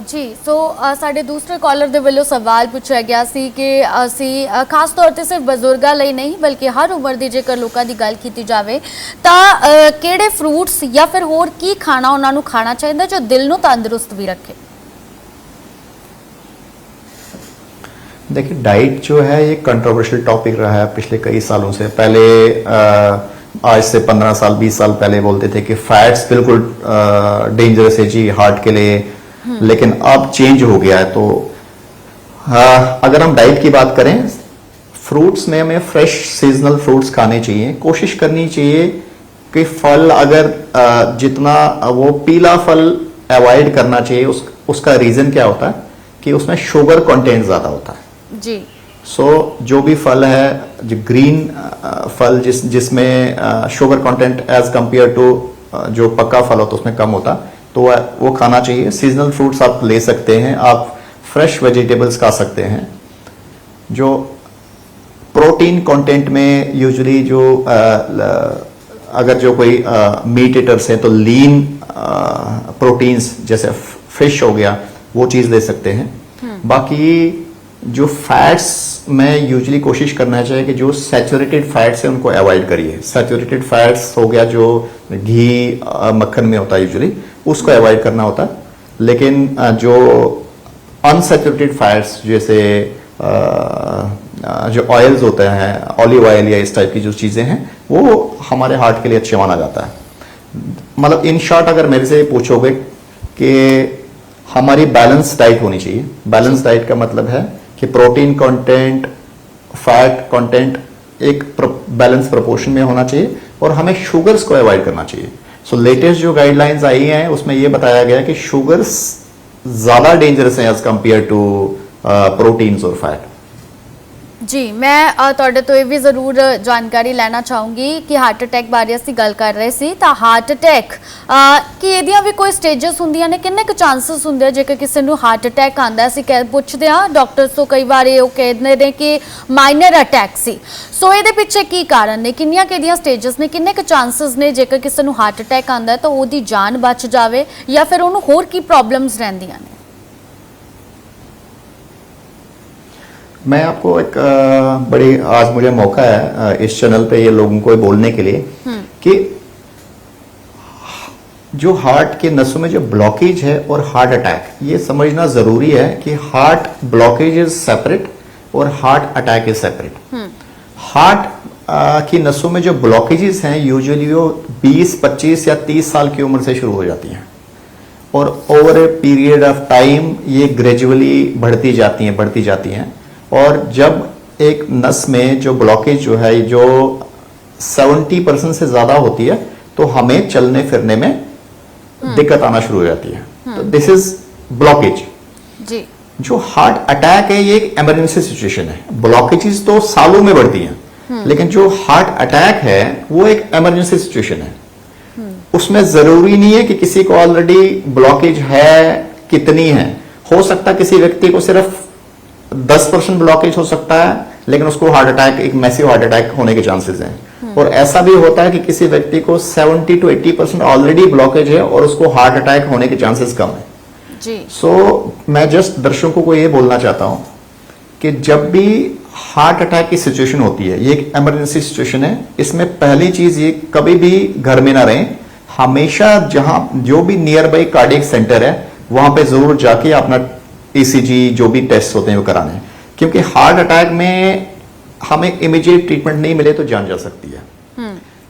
जी सो ਸਾਡੇ ਦੂਸਰੇ ਕਾਲਰ ਦੇ ਵੱਲੋਂ ਸਵਾਲ ਪੁੱਛਿਆ ਗਿਆ ਸੀ ਕਿ ਅਸੀਂ ਖਾਸ ਤੌਰ ਤੇ ਸਿਰਫ ਬਜ਼ੁਰਗਾਂ ਲਈ ਨਹੀਂ ਬਲਕਿ ਹਰ ਉਮਰ ਦੀ ਜੇਕਰ ਲੋਕਾਂ ਦੀ ਗੱਲ ਕੀਤੀ ਜਾਵੇ ਤਾਂ ਕਿਹੜੇ ਫਰੂਟਸ ਜਾਂ ਫਿਰ ਹੋਰ ਕੀ ਖਾਣਾ ਉਹਨਾਂ ਨੂੰ ਖਾਣਾ ਚਾਹੀਦਾ ਜੋ ਦਿਲ ਨੂੰ ਤੰਦਰੁਸਤ ਵੀ ਰੱਖੇ? देखिए डाइट जो है ये कंट्रोवर्शियल टॉपिक रहा है पिछले कई सालों से। पहले आज से 15 साल 20 साल पहले बोलते थे कि फैट्स बिल्कुल डेंजरस है जी हार्ट के लिए, लेकिन अब चेंज हो गया है। तो अगर हम डाइट की बात करें, फ्रूट्स में हमें फ्रेश सीजनल फ्रूट्स खाने चाहिए। कोशिश करनी चाहिए कि फल अगर जितना वो पीला फल अवॉइड करना चाहिए। उसका रीजन क्या होता है कि उसमें शुगर कंटेंट ज्यादा होता है जी। सो जो भी फल है, जो ग्रीन फल जिसमें sugar content as compare to जो पक्का फल होता है उसमें कम होता, तो वो खाना चाहिए। सीजनल फ्रूट्स आप ले सकते हैं, आप फ्रेश वेजिटेबल्स खा सकते हैं। जो प्रोटीन कंटेंट में यूजुअली जो अगर जो कोई मीट ईटर्स हैं तो लीन प्रोटीन्स जैसे फिश हो गया वो चीज़ ले सकते हैं। बाकी जो फैट्स में यूजुअली कोशिश करना चाहिए कि जो सैचुरेटेड फैट्स हैं उनको अवॉइड करिए। सैचुरेटेड फैट्स हो गया जो घी मक्खन में होता है यूजुअली, उसको अवॉइड करना होता है। लेकिन जो अनसैचुरेटेड फैट्स जैसे जो ऑयल्स होते हैं, ऑलिव ऑयल या इस टाइप की जो चीज़ें हैं वो हमारे हार्ट के लिए अच्छे माना जाता है। मतलब इन शॉर्ट अगर मेरे से पूछोगे कि हमारी बैलेंस डाइट होनी चाहिए। बैलेंस डाइट का मतलब है कि प्रोटीन कंटेंट, फैट कंटेंट एक बैलेंस प्रोपोर्शन में होना चाहिए और हमें शुगर्स को अवॉइड करना चाहिए। सो लेटेस्ट जो गाइडलाइंस आई हैं उसमें यह बताया गया कि शुगर्स ज्यादा डेंजरस हैं एज कंपेयर टू प्रोटीन्स और फैट। जी मैं ਤੁਹਾਡੇ ਤੋਂ ਇਹ ਵੀ ਜ਼ਰੂਰ ਜਾਣਕਾਰੀ ਲੈਣਾ ਚਾਹੂੰਗੀ ਕਿ ਹਾਰਟ ਅਟੈਕ ਬਾਰੇ ਅਸੀਂ ਗੱਲ ਕਰ ਰਹੇ ਸੀ ਤਾਂ ਹਾਰਟ ਅਟੈਕ ਕਿ ਇਹਦੀਆਂ ਵੀ ਕੋਈ ਸਟੇजेस ਹੁੰਦੀਆਂ ਨੇ, ਕਿੰਨੇ ਕੁ ਚਾਂਸਸ ਹੁੰਦੇ ਆ ਜੇਕਰ ਕਿਸੇ ਨੂੰ ਹਾਰਟ ਅਟੈਕ ਆਂਦਾ? ਅਸੀਂ ਪੁੱਛਦੇ ਆ ਡਾਕਟਰਸ ਤੋਂ, ਕਈ ਵਾਰ ਉਹ ਕਹਿੰਦੇ ਨੇ ਕਿ ਮਾਈਨਰ ਅਟੈਕ ਸੀ। ਸੋ ਇਹਦੇ ਪਿੱਛੇ ਕੀ ਕਾਰਨ ਨੇ, ਕਿੰਨੀਆਂ ਕਿਹਦੀਆਂ ਸਟੇजेस ਨੇ, ਕਿੰਨੇ ਕੁ ਚਾਂਸਸ ਨੇ ਜੇਕਰ ਕਿਸੇ ਨੂੰ ਹਾਰਟ ਅਟੈਕ ਆਂਦਾ ਤਾਂ ਉਹਦੀ ਜਾਨ ਬਚ ਜਾਵੇ ਜਾਂ ਫਿਰ ਉਹਨੂੰ ਹੋਰ ਕੀ ਪ੍ਰੋਬਲਮਸ ਰਹਿੰਦੀਆਂ ਨੇ? मैं आपको एक बड़ी आज मुझे मौका है इस चैनल पे ये लोगों को बोलने के लिए कि जो हार्ट के नसों में जो ब्लॉकेज है और हार्ट अटैक, ये समझना जरूरी है कि हार्ट ब्लॉकेज इज सेपरेट और heart attack is separate. Heart की नसों में जो ब्लॉकेजेस हैं यूजुअली वो 20, 25 या 30 साल की उम्र से शुरू हो जाती हैं और over a period of time ये ग्रेजुअली बढ़ती जाती हैं। और जब एक नस में जो ब्लॉकेज जो है जो 70% से ज्यादा होती है तो हमें चलने फिरने में दिक्कत आना शुरू हो जाती है। तो दिस इज ब्लॉकेज जी। जो हार्ट अटैक है ये एक इमरजेंसी सिचुएशन है। ब्लॉकेजेस तो सालों में बढ़ती हैं लेकिन जो हार्ट अटैक है वो एक इमरजेंसी सिचुएशन है। उसमें जरूरी नहीं है कि किसी को ऑलरेडी ब्लॉकेज है, कितनी है। हो सकता है किसी व्यक्ति को सिर्फ 10% ब्लॉकेज हो सकता है लेकिन उसको हार्ट अटैक, एक मैसिव हार्ट अटैक होने के चांसेस हैं। और ऐसा भी होता है कि किसी व्यक्ति को 70 to 80% ऑलरेडी ब्लॉकेज है और उसको हार्ट अटैक होने के चांसेस कम है जी। सो मैं जस्ट दर्शकों को ये बोलना चाहता हूं कि जब भी हार्ट अटैक की सिचुएशन होती है, ये एक इमरजेंसी सिचुएशन है, इसमें पहली चीज ये कभी भी घर में ना रहें। हमेशा जहां जो भी नियर बाई कार्डियक सेंटर है वहां पे जरूर जाके अपना ईसीजी जो भी टेस्ट होते हैं वो कराने हैं, क्योंकि हार्ट अटैक में हमें इमीडिएट ट्रीटमेंट नहीं मिले तो जान जा सकती है,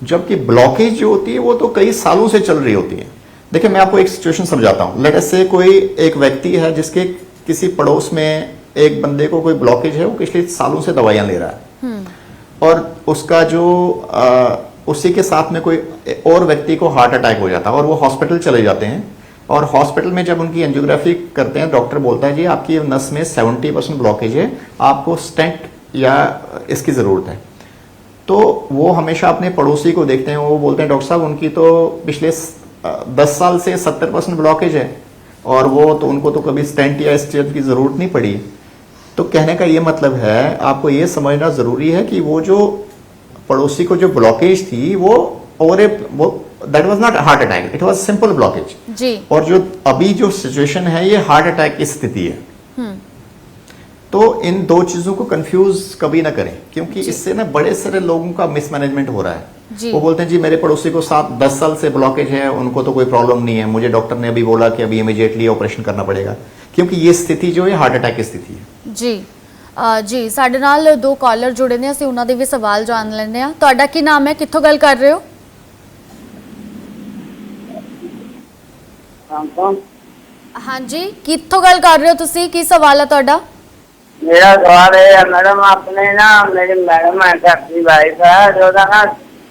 जबकि ब्लॉकेज जो होती है वो तो कई सालों से चल रही होती है। देखिए मैं आपको एक सिचुएशन समझाता हूं। लेट अस से कोई एक व्यक्ति है जिसके किसी पड़ोस में एक बंदे को कोई ब्लॉकेज है, वो पिछले सालों से दवाइयां ले रहा है और उसका जो उसी के साथ में कोई और व्यक्ति को हार्ट अटैक हो जाता है और वो हॉस्पिटल चले जाते हैं, और हॉस्पिटल में जब उनकी एंजियोग्राफी करते हैं डॉक्टर बोलता है जी आपकी नस में 70% ब्लॉकेज है, आपको स्टेंट या इसकी जरूरत है। तो वो हमेशा अपने पड़ोसी को देखते हैं, वो बोलते हैं डॉक्टर साहब उनकी तो पिछले 10 साल से 70% ब्लॉकेज है और वो तो उनको तो कभी स्टेंट या इस चीज की जरूरत नहीं पड़ी। तो कहने का ये मतलब है आपको ये समझना जरूरी है कि वो जो पड़ोसी को जो ब्लॉकेज थी वो that was not heart attack, it was simple blockage जी। और जो अभी जो सिचुएशन है ये हार्ट अटैक की स्थिति है। तो इन दो चीजों को कंफ्यूज कभी ना करें, क्योंकि इससे ना बड़े सारे लोगों का मिसमैनेजमेंट हो रहा है। वो बोलते हैं जी मेरे पड़ोसी को 10 साल से ब्लॉकेज है, उनको तो कोई प्रॉब्लम नहीं है, मुझे डॉक्टर ने अभी बोला कि अभी इमीडिएटली ऑपरेशन करना पड़ेगा, क्योंकि ये स्थिति जो है हार्ट अटैक की स्थिति है। जी जी, ਸਾਡੇ ਨਾਲ दो कॉलर जुड़े ने, ਅਸੀਂ ਉਹਨਾਂ ਦੇ ਵੀ ਸਵਾਲ ਜਾਣ ਲੈਣੇ ਆ। ਤੁਹਾਡਾ ਕੀ ਨਾਮ ਹੈ, ਕਿੱਥੋਂ ਗੱਲ ਕਰ ਰਹੇ ਹੋ? ਹਾਂਜੀ, ਕਿੱਥੋਂ ਗੱਲ ਕਰ ਰਹੇ ਹੋ ਤੁਸੀਂ, ਕੀ ਸਵਾਲ ਹੈ ਤੁਹਾਡਾ? मेरा सवाल है मैडम, आपने ना मेरी मैडम है आपकी वाइफ है जो ना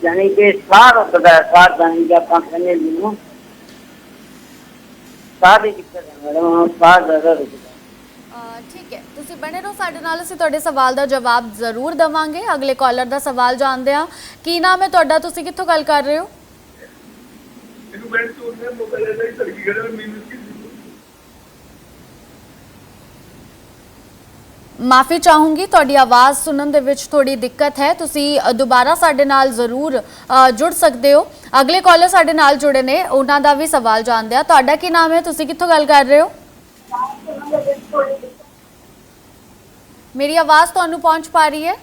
यानी कि सार होता है, सार यानी कि आप कहने दिनों सारी दिक्कत है मैडम, सार ज़्यादा रुकता है। ठीक है, ਤੁਸੀਂ ਬਣੇ ਰਹੋ ਸਾਡੇ ਨਾਲ, ਅਸੀਂ ਤੁਹਾਡੇ ਸਵਾਲ ਦਾ ਜਵਾਬ ਜ਼ਰੂਰ ਦਵਾਂਗੇ। ਅਗਲੇ ਕਾਲਰ ਦਾ ਸਵਾਲ ਜਾਣਦੇ ਹਾਂ। ਕੀ ਨਾਮ ਹੈ ਤੁਹਾਡਾ, ਤੁਸੀਂ ਕਿੱਥੋਂ ਗੱਲ ਕਰ ਰਹੇ ਹੋ? ਮਾਫੀ ਚਾਹੂੰਗੀ, ਤੁਹਾਡੀ ਆਵਾਜ਼ ਸੁਣਨ ਦੇ ਵਿੱਚ ਥੋੜੀ ਦਿੱਕਤ ਹੈ। ਤੁਸੀਂ ਦੁਬਾਰਾ ਸਾਡੇ ਨਾਲ ਜ਼ਰੂਰ ਜੁੜ ਸਕਦੇ ਹੋ। ਅਗਲੇ ਕਾਲਰ ਸਾਡੇ ਨਾਲ ਜੁੜੇ ਨੇ, ਉਹਨਾਂ ਦਾ ਵੀ ਸਵਾਲ ਜਾਣਦੇ ਆ। ਤੁਹਾਡਾ ਕੀ ਨਾਮ ਹੈ, ਤੁਸੀਂ ਕਿੱਥੋਂ ਗੱਲ ਕਰ ਰਹੇ ਹੋ? ਮੇਰੀ ਆਵਾਜ਼ ਤੁਹਾਨੂੰ ਪਹੁੰਚ ਪਾ ਰਹੀ ਹੈ?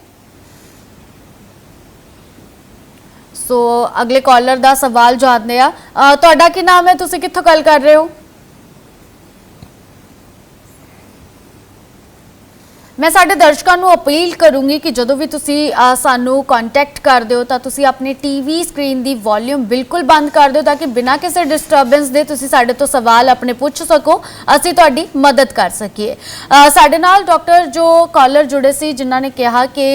ਸੋ ਅਗਲੇ ਕਾਲਰ ਦਾ ਸਵਾਲ ਜਾਣਦੇ ਆ। ਤੁਹਾਡਾ ਕੀ ਨਾਮ ਹੈ, ਤੁਸੀਂ ਕਿੱਥੋਂ ਗੱਲ ਕਰ ਰਹੇ ਹੋ? मैं साडे दर्शकों को अपील करूँगी कि जो भी तुसी सानू कॉन्टैक्ट करते हो तो तुसी अपनी टीवी स्क्रीन की वॉल्यूम बिल्कुल बंद कर दो, ताकि बिना किसी डिस्टर्बेंस दे तुसी साडे तो सवाल अपने पूछ सको, असी तुहाडी मदद कर सकीए। साडे नाल डॉक्टर जो कॉलर जुड़े सी जिन्हों ने कहा कि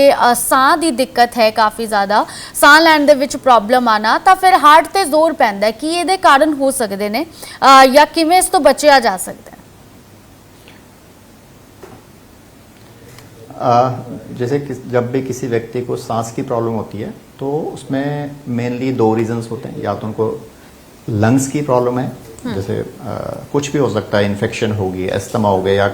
साह की दिक्कत है, काफ़ी ज़्यादा साह लैण दे विच प्रॉब्लम आना, तो फिर हार्ट ते जोर पैंदा है, कि इहदे कारण हो सकते हैं या किवें इस तो बचिया जा सकता है? जैसे जब भी किसी व्यक्ति को सांस की प्रॉब्लम होती है तो उसमें मेनली 2 रीजंस होते हैं। या तो उनको लंग्स की प्रॉब्लम है, जैसे कुछ भी हो सकता है, इन्फेक्शन होगी, एस्थमा हो गया या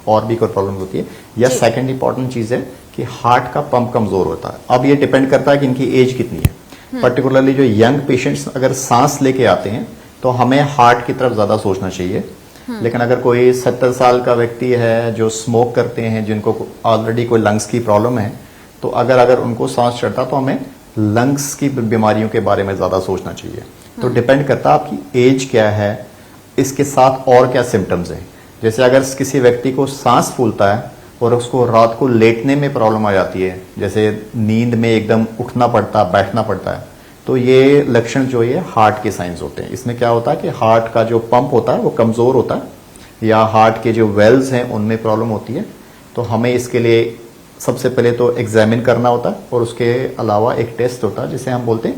और भी कोई प्रॉब्लम होती है, या सेकंड इंपॉर्टेंट चीज़ है कि हार्ट का पंप कमज़ोर होता है। अब ये डिपेंड करता है कि इनकी एज कितनी है। पर्टिकुलरली जो यंग पेशेंट्स अगर सांस लेके आते हैं तो हमें हार्ट की तरफ ज़्यादा सोचना चाहिए। लेकिन अगर कोई 70 साल का व्यक्ति है जो स्मोक करते हैं, जिनको ऑलरेडी कोई लंग्स की प्रॉब्लम है, तो अगर उनको सांस चढ़ता तो हमें लंग्स की बीमारियों के बारे में ज़्यादा सोचना चाहिए। तो डिपेंड करता है आपकी एज क्या है, इसके साथ और क्या सिम्टम्स हैं। जैसे अगर किसी व्यक्ति को सांस फूलता है और उसको रात को लेटने में प्रॉब्लम आ जाती है, जैसे नींद में एकदम उठना पड़ता, बैठना पड़ता है, तो ये लक्षण जो ये हार्ट के साइंस होते हैं। इसमें क्या होता है कि हार्ट का जो पंप होता है वो कमज़ोर होता है, या हार्ट के जो वेल्व्स हैं उनमें प्रॉब्लम होती है। तो हमें इसके लिए सबसे पहले तो एग्जामिन करना होता है, और उसके अलावा एक टेस्ट होता है जिसे हम बोलते हैं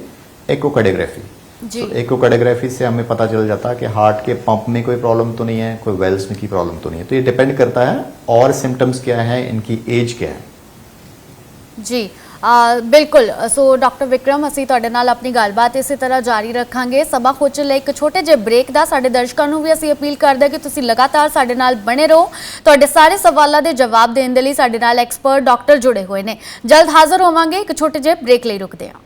एकोकार्डियोग्राफी। तो एकोकार्डियोग्राफी से हमें पता चल जाता है कि हार्ट के पंप में कोई प्रॉब्लम तो नहीं है, कोई वेल्व्स में की प्रॉब्लम तो नहीं है। तो ये डिपेंड करता है और सिम्टम्स क्या है, इनकी एज क्या है। जी बिल्कुल। सो डॉक्टर विक्रम, असी तुहाडे नाल अपनी गलबात इसी तरह जारी रखांगे। सभा कुछ ले एक छोटे जे ब्रेक दा साडे दर्शकों को भी असी अपील करते हैं कि तुसी लगातार साडे नाल बने रहो। तुहाडे सारे सवालों के जवाब देने दे लई साडे नाल एक्सपर्ट डॉक्टर जुड़े हुए हैं। जल्द हाज़र होवांगे, एक छोटे जे ब्रेक लई रुकदे हां।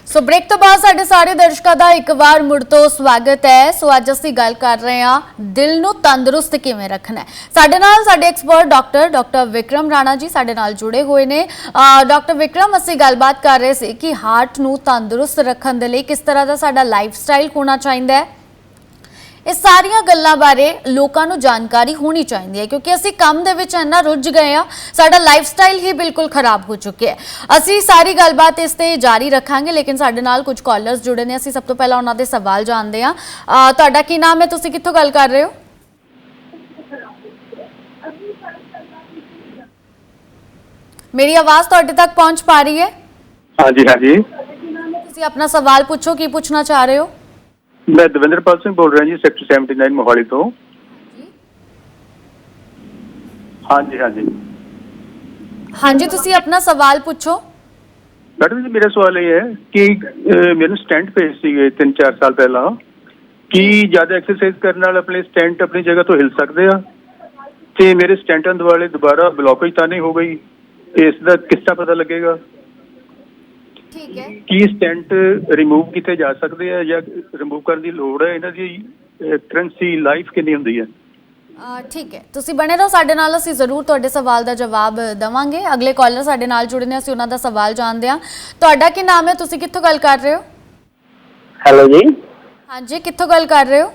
ਸੋ ਬ੍ਰੇਕ ਤੋਂ ਬਾਅਦ ਸਾਡੇ ਸਾਰੇ ਦਰਸ਼ਕਾਂ ਦਾ ਇੱਕ ਵਾਰ ਮੁੜ ਤੋਂ ਸਵਾਗਤ ਹੈ। ਸੋ ਅੱਜ ਅਸੀਂ ਗੱਲ ਕਰ ਰਹੇ ਹਾਂ ਦਿਲ ਨੂੰ ਤੰਦਰੁਸਤ ਕਿਵੇਂ ਰੱਖਣਾ ਹੈ। ਸਾਡੇ ਨਾਲ ਸਾਡੇ ਐਕਸਪਰਟ ਡਾਕਟਰ ਵਿਕਰਮ ਰਾਣਾ ਜੀ ਸਾਡੇ ਨਾਲ ਜੁੜੇ ਹੋਏ ਨੇ। ਡਾਕਟਰ ਵਿਕਰਮ, ਅਸੀਂ ਗੱਲਬਾਤ ਕਰ ਰਹੇ ਸੀ ਕਿ ਹਾਰਟ ਨੂੰ ਤੰਦਰੁਸਤ ਰੱਖਣ ਦੇ ਲਈ ਕਿਸ ਤਰ੍ਹਾਂ ਦਾ ਸਾਡਾ ਲਾਈਫ ਸਟਾਈਲ ਹੋਣਾ ਚਾਹੀਦਾ ਹੈ। ਇਹ ਸਾਰੀਆਂ ਗੱਲਾਂ ਬਾਰੇ ਲੋਕਾਂ ਨੂੰ ਜਾਣਕਾਰੀ ਹੋਣੀ ਚਾਹੀਦੀ ਹੈ ਕਿਉਂਕਿ ਅਸੀਂ ਕੰਮ ਦੇ ਵਿੱਚ ਇੰਨਾ ਰੁੱਝ ਗਏ ਆ, ਸਾਡਾ ਲਾਈਫ ਸਟਾਈਲ ਹੀ ਬਿਲਕੁਲ ਖਰਾਬ ਹੋ ਚੁੱਕਿਆ ਹੈ। ਅਸੀਂ ਸਾਰੀ ਗੱਲਬਾਤ ਇਸ ਤੇ ਜਾਰੀ ਰੱਖਾਂਗੇ, ਲੇਕਿਨ ਸਾਡੇ ਨਾਲ ਕੁਝ ਕਾਲਰਸ ਜੁੜੇ ਨੇ। ਅਸੀਂ ਸਭ ਤੋਂ ਪਹਿਲਾਂ ਉਹਨਾਂ ਦੇ ਸਵਾਲ ਜਾਣਦੇ ਹਾਂ। ਤੁਹਾਡਾ ਕੀ ਨਾਮ ਹੈ? ਤੁਸੀਂ ਕਿੱਥੋਂ ਗੱਲ ਕਰ ਰਹੇ ਹੋ? ਮੇਰੀ ਆਵਾਜ਼ ਤੁਹਾਡੇ ਤੱਕ ਪਹੁੰਚ ਪਾ ਰਹੀ ਹੈ? हाँ जी, हाँ जी। ਤੁਸੀਂ ਆਪਣਾ ਸਵਾਲ ਪੁੱਛੋ, ਕੀ ਪੁੱਛਣਾ ਚਾਹ ਰਹੇ ਹੋ? मैं दविंदरपाल सिंह बोल रहा जी, सेक्टर 79 मोहाली तो। हाँ जी, हाँ जी। ਹਾਂਜੀ, ਤੁਸੀਂ ਆਪਣਾ ਸਵਾਲ ਪੁੱਛੋ। मैडम जी, मेरा सवाल ये है कि मैंने स्टैंड पे सी 3-4 साल पहला कि ज्यादा एक्सरसाइज करने वाले अपने स्टैंड अपनी जगह तो हिल सकते हैं ते मेरे स्टैंड वाले दोबारा ब्लॉकेज तो नहीं हो गई, इसका किस तरह पता लगेगा ਠੀਕ ਹੈ। कि स्टैंड रिमूव किए जा सकते हैं या रिमूव करने की लोड़ है, इन्हां दी करंसी लाइफ कितनी हुंदी है? ਠੀਕ ਹੈ, ਤੁਸੀਂ ਬਣੇ ਰਹੋ ਸਾਡੇ ਨਾਲ। ਅਸੀਂ ਜ਼ਰੂਰ ਤੁਹਾਡੇ ਸਵਾਲ ਦਾ ਜਵਾਬ ਦੇਵਾਂਗੇ। ਅਗਲੇ ਕਾਲਰ ਸਾਡੇ ਨਾਲ ਜੁੜੇ ਨੇ, ਅਸੀਂ ਉਹਨਾਂ ਦਾ ਸਵਾਲ ਜਾਣਦੇ ਹਾਂ। ਤੁਹਾਡਾ ਕੀ ਨਾਮ ਹੈ? ਤੁਸੀਂ ਕਿੱਥੋਂ ਗੱਲ ਕਰ ਰਹੇ ਹੋ? ਹੈਲੋ ਜੀ। ਹਾਂਜੀ, ਕਿੱਥੋਂ ਗੱਲ ਕਰ ਰਹੇ ਹੋ?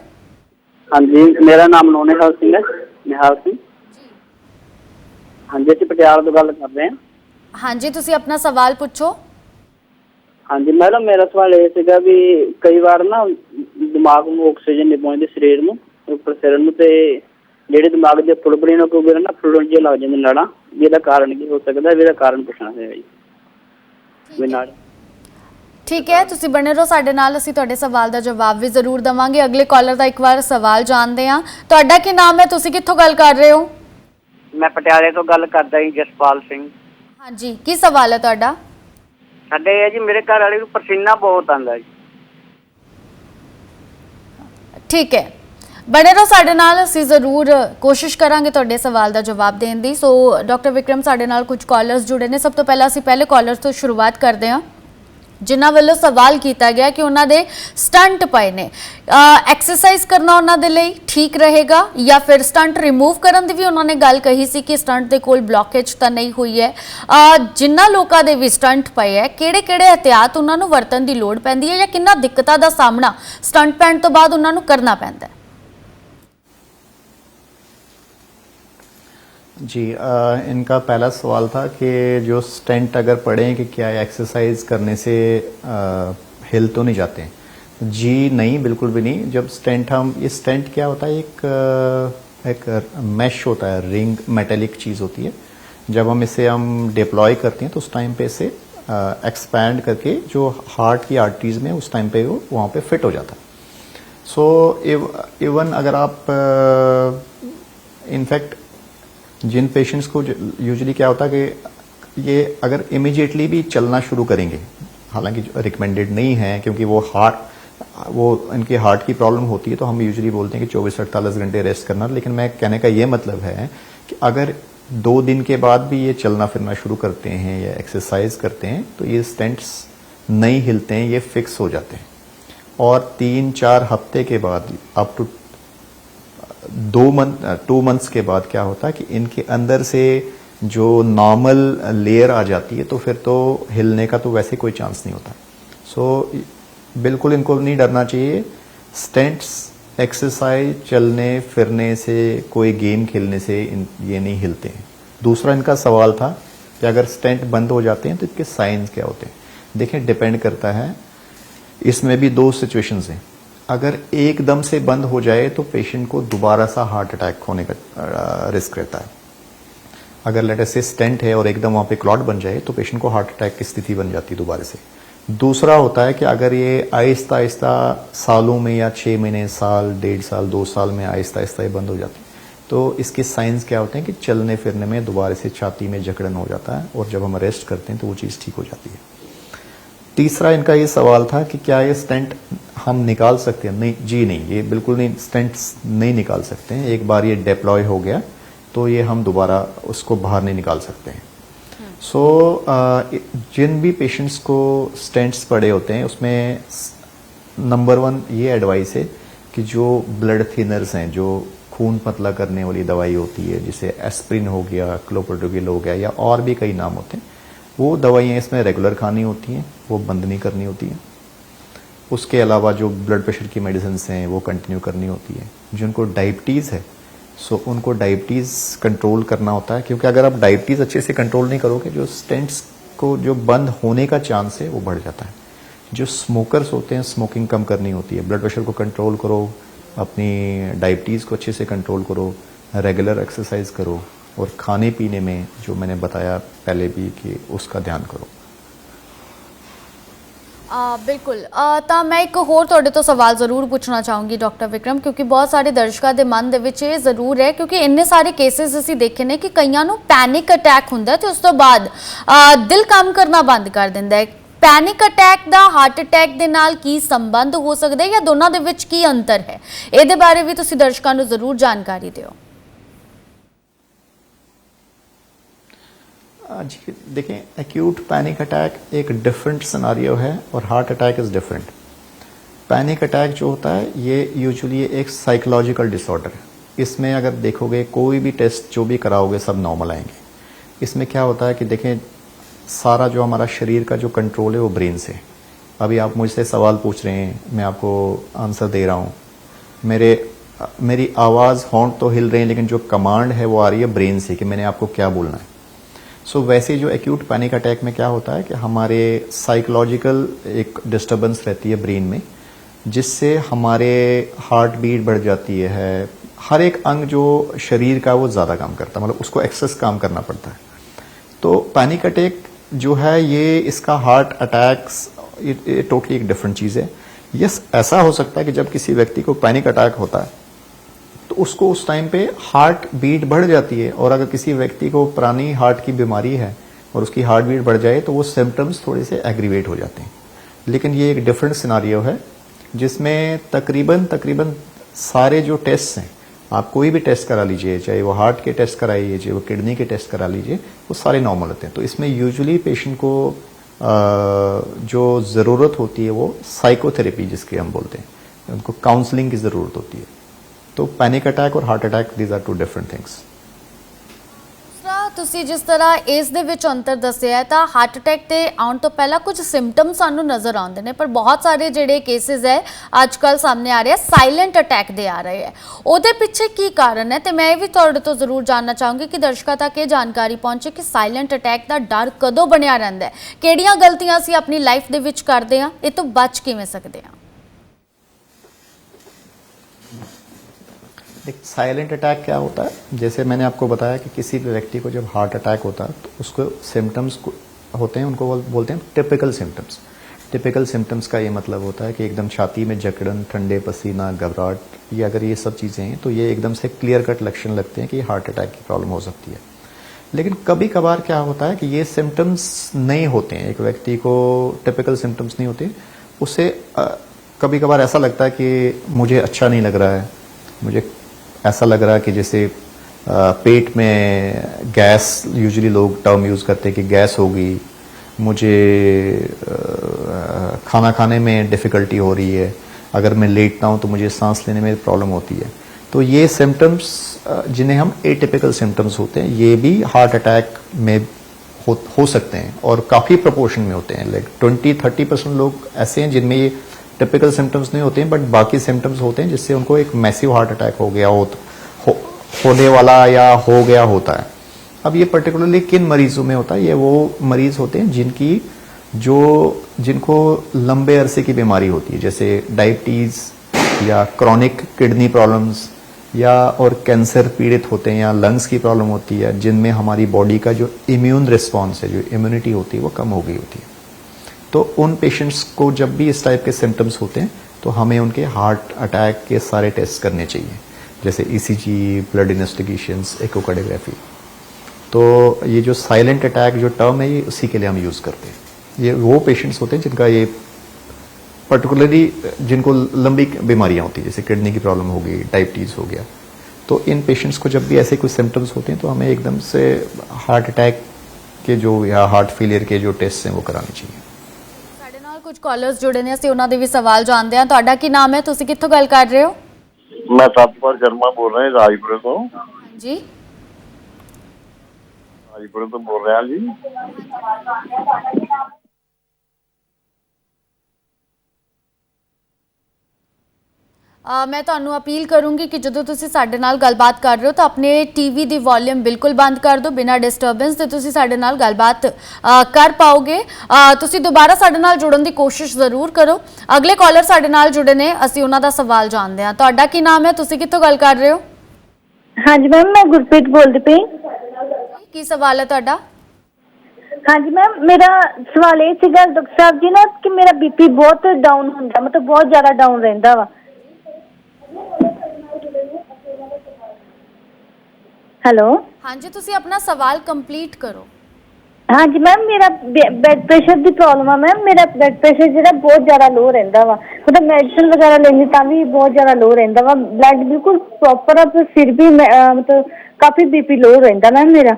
ਹਾਂਜੀ, ਮੇਰਾ ਨਾਮ ਨਿਹਾਲ ਸਿੰਘ ਹੈ। ਨਿਹਾਲ ਸਿੰਘ ਜੀ। ਹਾਂਜੀ, ਅਸੀਂ ਪਟਿਆਲਾ ਤੋਂ ਗੱਲ ਕਰ ਰਹੇ ਹਾਂ। ਹਾਂਜੀ, ਤੁਸੀਂ ਆਪਣਾ ਸਵਾਲ ਪੁੱਛੋ। ਹਾਂਜੀ ਮੈਡਮ, ਮੇਰਾ ਸਵਾਲ ਇਹ ਸੀਗਾ ਵੀ ਕਈ ਵਾਰ ਨਾ ਦਿਮਾਗ ਨੂੰ ਆਕਸੀਜਨ ਨਹੀਂ ਪਹੁੰਚਦੀ ਸਰੀਰ ਨੂੰ, ਉੱਪਰ ਸਿਰ ਨੂੰ, ਤੇ ਜਿਹੜੇ ਦਿਮਾਗ ਦੇ ਫੁੱਲਬੜੀ ਨੂੰ ਕੋਈ ਨਾ ਫੁੱਲਣ ਜਿਹੇ ਲੱਗ ਜਾਂਦੇ ਨਾੜਾਂ, ਵੀ ਇਹਦਾ ਕਾਰਨ ਕੀ ਹੋ ਸਕਦਾ? ਵੀ ਇਹਦਾ ਕਾਰਨ ਪੁੱਛਣਾ ਹੈ ਜੀ। ਵੀ ਨਾੜ ਠੀਕ ਹੈ, ਤੁਸੀਂ ਬਣੇ ਰਹੋ ਸਾਡੇ ਨਾਲ। ਅਸੀਂ ਤੁਹਾਡੇ ਸਵਾਲ ਦਾ ਜਵਾਬ ਵੀ ਜ਼ਰੂਰ ਦੇਵਾਂਗੇ। ਅਗਲੇ ਕਾਲਰ ਦਾ ਇੱਕ ਵਾਰ ਸਵਾਲ ਜਾਣਦੇ ਹਾਂ। ਤੁਹਾਡਾ ਕੀ ਨਾਮ ਹੈ? ਤੁਸੀਂ ਕਿੱਥੋਂ ਗੱਲ ਕਰ ਰਹੇ ਹੋ? ਮੈਂ ਪਟਿਆਲੇ ਤੋਂ ਗੱਲ ਕਰਦਾ ਜੀ, ਜਸਪਾਲ ਸਿੰਘ। ਹਾਂਜੀ, ਕੀ ਸਵਾਲ ਹੈ ਤੁਹਾਡਾ? ਸਾਡੇ ਹੈ ਜੀ, ਮੇਰੇ ਘਰ ਵਾਲੇ ਨੂੰ ਪਸੀਨਾ ਬਹੁਤ ਆਉਂਦਾ ਜੀ। ਠੀਕ ਹੈ, ਬਣੇ ਰਹੋ ਸਾਡੇ ਨਾਲ। ਅਸੀਂ ਜ਼ਰੂਰ ਕੋਸ਼ਿਸ਼ ਕਰਾਂਗੇ ਤੁਹਾਡੇ ਸਵਾਲ ਦਾ ਜਵਾਬ ਦੇਣ ਦੀ। ਸੋ ਡਾਕਟਰ ਵਿਕਰਮ, ਸਾਡੇ ਨਾਲ ਕੁਝ ਕਾਲਰਸ ਜੁੜੇ ਨੇ। ਸਭ ਤੋਂ ਪਹਿਲਾਂ ਅਸੀਂ ਪਹਿਲੇ ਕਾਲਰ ਤੋਂ ਸ਼ੁਰੂਆਤ ਕਰਦੇ ਹਾਂ, ਜਿਨ੍ਹਾਂ ਵੱਲੋਂ ਸਵਾਲ ਕੀਤਾ ਗਿਆ ਕਿ ਉਹਨਾਂ ਦੇ ਸਟੰਟ ਪਏ ਨੇ। ਐਕਸਰਸਾਈਜ਼ ਕਰਨਾ ਉਹਨਾਂ ਦੇ ਲਈ ਠੀਕ ਰਹੇਗਾ ਜਾਂ ਫਿਰ ਸਟੰਟ ਰਿਮੂਵ ਕਰਨ ਦੀ ਵੀ ਉਹਨਾਂ ਨੇ ਗੱਲ ਕਹੀ ਸੀ ਕਿ ਸਟੰਟ ਦੇ ਕੋਲ ਬਲੌਕੇਜ ਤਾਂ ਨਹੀਂ ਹੋਈ ਹੈ। ਜਿਨ੍ਹਾਂ ਲੋਕਾਂ ਦੇ ਵੀ ਸਟੰਟ ਪਏ ਹੈ, ਕਿਹੜੇ ਇਹਤਿਆਤ ਉਹਨਾਂ ਨੂੰ ਵਰਤਣ ਦੀ ਲੋੜ ਪੈਂਦੀ ਹੈ ਜਾਂ ਕਿੰਨਾ ਦਿੱਕਤਾਂ ਦਾ ਸਾਹਮਣਾ ਸਟੰਟ ਪੈਣ ਤੋਂ ਬਾਅਦ ਉਹਨਾਂ ਨੂੰ ਕਰਨਾ ਪੈਂਦਾ ਹੈ? जी, इनका पहला सवाल था कि जो स्टेंट अगर पड़े कि क्या एक्सरसाइज करने से हिल तो नहीं जाते? जी नहीं, बिल्कुल भी नहीं। जब स्टेंट ये स्टेंट क्या होता है? एक मैश होता है, रिंग मेटेलिक चीज़ होती है। जब हम इसे डिप्लॉय करते हैं तो उस टाइम पे इसे एक्सपैंड करके जो हार्ट की आर्टरीज में उस टाइम पे वो वहाँ पे फिट हो जाता है। सो इवन अगर आप इनफैक्ट जिन पेशेंट्स को यूजुअली क्या होता है कि ये अगर इमीडिएटली भी चलना शुरू करेंगे, हालांकि रिकमेंडेड नहीं है क्योंकि वो इनके हार्ट की प्रॉब्लम होती है, तो हम यूजुअली बोलते हैं कि 24-48 घंटे रेस्ट करना। लेकिन मैं कहने का ये मतलब है कि अगर 2 दिन के बाद भी ये चलना फिरना शुरू करते हैं या एक्सरसाइज करते हैं तो ये स्टेंट्स नहीं हिलते हैं, ये फिक्स हो जाते हैं। और 3-4 हफ्ते के बाद अप टू 2 मंथ्स के बाद क्या होता है कि इनके अंदर से जो नॉर्मल लेयर आ जाती है, तो फिर तो हिलने का तो वैसे कोई चांस नहीं होता। सो बिल्कुल इनको नहीं डरना चाहिए। स्टेंट्स एक्सरसाइज, चलने फिरने से, कोई गेम खेलने से ये नहीं हिलते हैं। दूसरा इनका सवाल था कि अगर स्टेंट बंद हो जाते हैं तो इसके साइंस क्या होते हैं? देखें, डिपेंड करता है। इसमें भी 2 सिचुएशंस हैं। अगर एकदम से बंद हो जाए तो पेशेंट को दोबारा सा हार्ट अटैक होने का रिस्क रहता है। अगर लेट अस से स्टेंट है और एकदम वहाँ पे क्लॉट बन जाए तो पेशेंट को हार्ट अटैक की स्थिति बन जाती है दोबारा से। दूसरा होता है कि अगर ये आहिस्ता आहिस्ता सालों में या 6 महीने, साल, 1.5 साल, 2 साल में आहिस्ता आहिस्ता ये बंद हो जाती है, तो इसके साइंस क्या होते हैं कि चलने फिरने में दोबारा से छाती में जकड़न हो जाता है और जब हम रेस्ट करते हैं तो वो चीज़ ठीक हो जाती है। तीसरा इनका ये सवाल था कि क्या ये स्टेंट हम निकाल सकते हैं? नहीं जी नहीं, ये बिल्कुल नहीं, स्टेंट्स नहीं निकाल सकते हैं। एक बार ये डिप्लॉय हो गया तो ये हम दोबारा उसको बाहर नहीं निकाल सकते हैं। जिन भी पेशेंट्स को स्टेंट्स पड़े होते हैं उसमें नंबर 1 ये एडवाइस है कि जो ब्लड थिनर्स हैं, जो खून पतला करने वाली दवाई होती है, जैसे एस्प्रिन हो गया, क्लोप्रोटोगिल हो गया, या और भी कई नाम होते हैं, वो दवाइयाँ इसमें रेगुलर खानी होती हैं, वो बंद नहीं करनी होती हैं। उसके अलावा जो ब्लड प्रेशर की मेडिसिन हैं वो कंटिन्यू करनी होती है। जिनको डायबिटीज़ है उनको डायबिटीज़ कंट्रोल करना होता है, क्योंकि अगर आप डायबिटीज़ अच्छे से कंट्रोल नहीं करोगे, जो स्टेंट्स को जो बंद होने का चांस है वो बढ़ जाता है। जो स्मोकर्स होते हैं, स्मोकिंग कम करनी होती है। ब्लड प्रेशर को कंट्रोल करो, अपनी डायबिटीज़ को अच्छे से कंट्रोल करो, रेगुलर एक्सरसाइज करो, और खाने पीने में जो मैंने बताया पहले भी कि उसका ध्यान करो। बिल्कुल। ਤਾਂ ਮੈਂ ਇੱਕ ਹੋਰ ਤੁਹਾਡੇ ਤੋਂ ਸਵਾਲ ਜ਼ਰੂਰ ਪੁੱਛਣਾ ਚਾਹੂੰਗੀ ਡਾਕਟਰ ਵਿਕਰਮ, ਕਿਉਂਕਿ ਬਹੁਤ ਸਾਰੇ ਦਰਸ਼ਕਾਂ ਦੇ ਮਨ ਦੇ ਵਿੱਚ ਇਹ ਜ਼ਰੂਰ ਹੈ, ਕਿਉਂਕਿ ਇੰਨੇ ਸਾਰੇ ਕੇਸਿਸ ਅਸੀਂ ਦੇਖੇ ਨੇ ਕਿ ਕਈਆਂ ਨੂੰ ਪੈਨਿਕ ਅਟੈਕ ਹੁੰਦਾ ਤੇ ਉਸ ਤੋਂ ਬਾਅਦ ਦਿਲ ਕੰਮ ਕਰਨਾ ਬੰਦ ਕਰ ਦਿੰਦਾ ਹੈ। ਪੈਨਿਕ ਅਟੈਕ ਦਾ ਹਾਰਟ ਅਟੈਕ ਦੇ ਨਾਲ ਕੀ ਸੰਬੰਧ ਹੋ ਸਕਦਾ ਹੈ ਜਾਂ ਦੋਨਾਂ ਦੇ ਵਿੱਚ ਕੀ ਅੰਤਰ ਹੈ? ਇਹਦੇ ਬਾਰੇ ਵੀ ਤੁਸੀਂ ਦਰਸ਼ਕਾਂ ਨੂੰ ਜ਼ਰੂਰ ਜਾਣਕਾਰੀ ਦਿਓ। जी देखें, एक्यूट पैनिक अटैक एक डिफरेंट सिनारियो है और heart attack is different. Panic attack जो होता है ये यूजुअली एक साइकोलॉजिकल डिसऑर्डर है। इसमें अगर देखोगे कोई भी टेस्ट जो भी कराओगे सब नॉर्मल आएंगे। इसमें क्या होता है कि देखें, सारा जो हमारा शरीर का जो कंट्रोल है वो ब्रेन से। अभी आप मुझसे सवाल पूछ रहे हैं, मैं आपको आंसर दे रहा हूँ, मेरी आवाज़ होंठ तो हिल रहे हैं, लेकिन जो कमांड है वो आ रही है ब्रेन से कि मैंने आपको क्या बोलना है। वैसे जो एक्यूट पैनिक अटैक में क्या होता है कि हमारे साइकोलॉजिकल एक डिस्टर्बेंस रहती है ब्रेन में, जिससे हमारे हार्ट बीट बढ़ जाती है। हर एक अंग जो शरीर का वो ज़्यादा काम करता है, मतलब उसको एक्सेस काम करना पड़ता है। तो पैनिक अटैक जो है ये, इसका हार्ट अटैक्स ये टोटली एक डिफरेंट चीज़ है। यस, ऐसा हो सकता है कि जब किसी व्यक्ति को पैनिक अटैक होता है तो उसको उस टाइम पे हार्ट बीट बढ़ जाती है, और अगर किसी व्यक्ति को पुरानी हार्ट की बीमारी है और उसकी हार्ट बीट बढ़ जाए तो वो सिम्टम्स थोड़े से एग्रीवेट हो जाते हैं। लेकिन ये एक डिफरेंट सिनारियो है जिसमें तकरीबन सारे जो टेस्ट हैं, आप कोई भी टेस्ट करा लीजिए, चाहे वो हार्ट के टेस्ट कराइए, चाहे वो किडनी के टेस्ट करा लीजिए, वो सारे नॉर्मल होते हैं। तो इसमें यूजुअली पेशेंट को जो ज़रूरत होती है वो साइकोथेरेपी जिसके हम बोलते हैं, उनको काउंसलिंग की ज़रूरत होती है। तो पैनिक अटैक और heart attack, these are two different things. ਤੁਸੀਂ ਜਿਸ ਤਰ੍ਹਾਂ ਇਸ ਦੇ ਵਿੱਚ ਅੰਤਰ ਦੱਸਿਆ ਹੈ, ਤਾਂ ਹਾਰਟ ਅਟੈਕ ਤੇ ਆਉਣ ਤੋਂ ਪਹਿਲਾਂ ਕੁਝ ਸਿੰਪਟਮਸ ਸਾਨੂੰ ਨਜ਼ਰ ਆਉਂਦੇ ਨੇ, ਪਰ ਬਹੁਤ ਸਾਰੇ ਜਿਹੜੇ ਕੇਸਿਸ ਹੈ ਅੱਜ ਕੱਲ੍ਹ ਸਾਹਮਣੇ ਆ ਰਹੇ ਸਾਇਲੈਂਟ ਅਟੈਕ ਦੇ ਆ ਰਹੇ ਹੈ। ਉਹਦੇ ਪਿੱਛੇ ਕੀ ਕਾਰਨ ਹੈ ਤੇ ਮੈਂ ਇਹ ਵੀ ਤੁਹਾਡੇ ਤੋਂ ਜ਼ਰੂਰ ਜਾਣਨਾ ਚਾਹੂੰਗੀ ਕਿ ਦਰਸ਼ਕਾਂ ਤੱਕ ਇਹ ਜਾਣਕਾਰੀ ਪਹੁੰਚੇ ਕਿ ਸਾਇਲੈਂਟ ਅਟੈਕ ਦਾ ਡਰ ਕਦੋਂ ਬਣਿਆ ਰਹਿੰਦਾ ਹੈ, ਕਿਹੜੀਆਂ ਗਲਤੀਆਂ ਅਸੀਂ ਆਪਣੀ ਲਾਈਫ ਦੇ ਵਿੱਚ ਕਰਦੇ ਹਾਂ, ਇਹ ਤੋਂ ਬਚ ਕਿਵੇਂ ਸਕਦੇ ਹਾਂ? साइलेंट अटैक क्या होता है, जैसे मैंने आपको बताया कि किसी भी व्यक्ति को जब हार्ट अटैक होता है तो उसको सिम्टम्स होते हैं, उनको बोलते हैं टिपिकल सिम्टम्स। टिपिकल सिम्टम्स का ये मतलब होता है कि एकदम छाती में जकड़न, ठंडे पसीना, घबराहट, ये अगर ये सब चीज़ें हैं तो ये एकदम से क्लियर कट लक्षण लगते हैं कि हार्ट अटैक की प्रॉब्लम हो सकती है। लेकिन कभी कभार क्या होता है कि ये सिम्टम्स नहीं होते हैं, एक व्यक्ति को टिपिकल सिम्टम्स नहीं होते, उससे कभी कभार ऐसा लगता है कि मुझे अच्छा नहीं लग रहा है, मुझे ऐसा लग रहा है कि जैसे पेट में गैस, यूजुअली लोग टर्म यूज़ करते हैं कि गैस होगी, मुझे खाना खाने में डिफ़िकल्टी हो रही है, अगर मैं लेटता हूँ तो मुझे सांस लेने में प्रॉब्लम होती है। तो ये सिम्टम्स जिन्हें हम एटिपिकल सिम्टम्स होते हैं, ये भी हार्ट अटैक में हो सकते हैं और काफ़ी प्रोपोर्शन में होते हैं। लाइक 20-30% लोग ऐसे हैं जिनमें ये टिपिकल सिम्टम्स नहीं होते हैं, बट बाकी सिम्टम्स होते हैं जिससे उनको एक मैसिव हार्ट अटैक हो गया होने वाला या हो गया होता है। अब ये पर्टिकुलरली किन मरीजों में होता है, ये वो मरीज होते हैं जिनको लंबे अरसे की बीमारी होती है, जैसे डायबिटीज़ या क्रॉनिक किडनी प्रॉब्लम्स, या और कैंसर पीड़ित होते हैं, या लंग्स की प्रॉब्लम होती है, जिनमें हमारी बॉडी का जो इम्यून रिस्पॉन्स है, जो इम्यूनिटी होती है वो कम हो गई होती है। तो उन पेशेंट्स को जब भी इस टाइप के सिम्टम्स होते हैं तो हमें उनके हार्ट अटैक के सारे टेस्ट करने चाहिए, जैसे ECG, ब्लड इन्वेस्टिगेशंस, एकोकार्डियोग्राफी। तो ये जो साइलेंट अटैक जो टर्म है, ये उसी के लिए हम यूज़ करते हैं। ये वो पेशेंट्स होते हैं जिनका ये पर्टिकुलरली, जिनको लंबी बीमारियाँ होती हैं, जैसे किडनी की प्रॉब्लम हो गई, डायबिटीज़ हो गया। तो इन पेशेंट्स को जब भी ऐसे कोई सिम्टम्स होते हैं तो हमें एकदम से हार्ट अटैक के जो या हार्ट फेलियर के जो टेस्ट हैं वो कराने चाहिए। ਸਾਡੇ ਨਾਲ ਕੁਝ ਕਾਲਰਸ ਜੁੜੇ ਨੇ, ਅਸੀਂ ਉਹਨਾਂ ਦੇ ਵੀ ਸਵਾਲ ਜਾਣਦੇ ਹਾਂ। ਤੁਹਾਡਾ ਕੀ ਨਾਮ ਹੈ, ਤੁਸੀਂ ਕਿੱਥੋਂ ਗੱਲ ਕਰ ਰਹੇ ਹੋ? मैं सतपाल शर्मा बोल रहा हूँ राजपुर तो। जी, राजपुर तो बोल रहे हैं जी। ਮੈਂ ਤੁਹਾਨੂੰ ਅਪੀਲ ਕਰੂੰਗੀ ਕਿ ਜਦੋਂ ਤੁਸੀਂ ਸਾਡੇ ਨਾਲ ਗੱਲਬਾਤ ਕਰ ਰਹੇ ਹੋ ਤਾਂ ਆਪਣੇ ਟੀਵੀ ਦੀ ਵੋਲਿਊਮ ਬਿਲਕੁਲ ਬੰਦ ਕਰ ਦਿਓ, ਬਿਨਾਂ ਡਿਸਟਰਬੈਂਸ ਤੇ ਤੁਸੀਂ ਸਾਡੇ ਨਾਲ ਗੱਲਬਾਤ ਕਰ ਪਾਓਗੇ। ਤੁਸੀਂ ਦੁਬਾਰਾ ਸਾਡੇ ਨਾਲ ਜੁੜਨ ਦੀ ਕੋਸ਼ਿਸ਼ ਜ਼ਰੂਰ ਕਰੋ। ਅਗਲੇ ਕਾਲਰ ਸਾਡੇ ਨਾਲ ਜੁੜੇ ਨੇ, ਅਸੀਂ ਉਹਨਾਂ ਦਾ ਸਵਾਲ ਜਾਣਦੇ ਹਾਂ। ਤੁਹਾਡਾ ਕੀ ਨਾਮ ਹੈ, ਤੁਸੀਂ ਕਿੱਥੋਂ ਗੱਲ ਕਰ ਰਹੇ ਹੋ? हाँ जी मैम, मैं गुरप्रीत बोलती पई। ਕੀ ਸਵਾਲ ਹੈ ਤੁਹਾਡਾ? हाँ जी मैम, मेरा सवाल ये सीगा डॉक्टर साहब जी ना कि मेरा बीपी बहुत डाउन हुंदा, मतलब बहुत ज्यादा डाउन रहिंदा वा। हेलो, हाँ जी, ਤੁਸੀਂ ਆਪਣਾ ਸਵਾਲ ਕੰਪਲੀਟ ਕਰੋ। हाँ जी मैम, मेरा ब्लड प्रेशर की प्रॉब्लम है मैम। मेरा ब्लड प्रेशर जो बहुत ज्यादा लो रहिंदा वा, मतलब मेडिसिन वगैरह लेनी तां भी बहुत ज्यादा लो रहिंदा वा। ब्लड बिल्कुल प्रॉपर है पर फिर भी मतलब काफी बीपी लो रहिंदा मैम मेरा।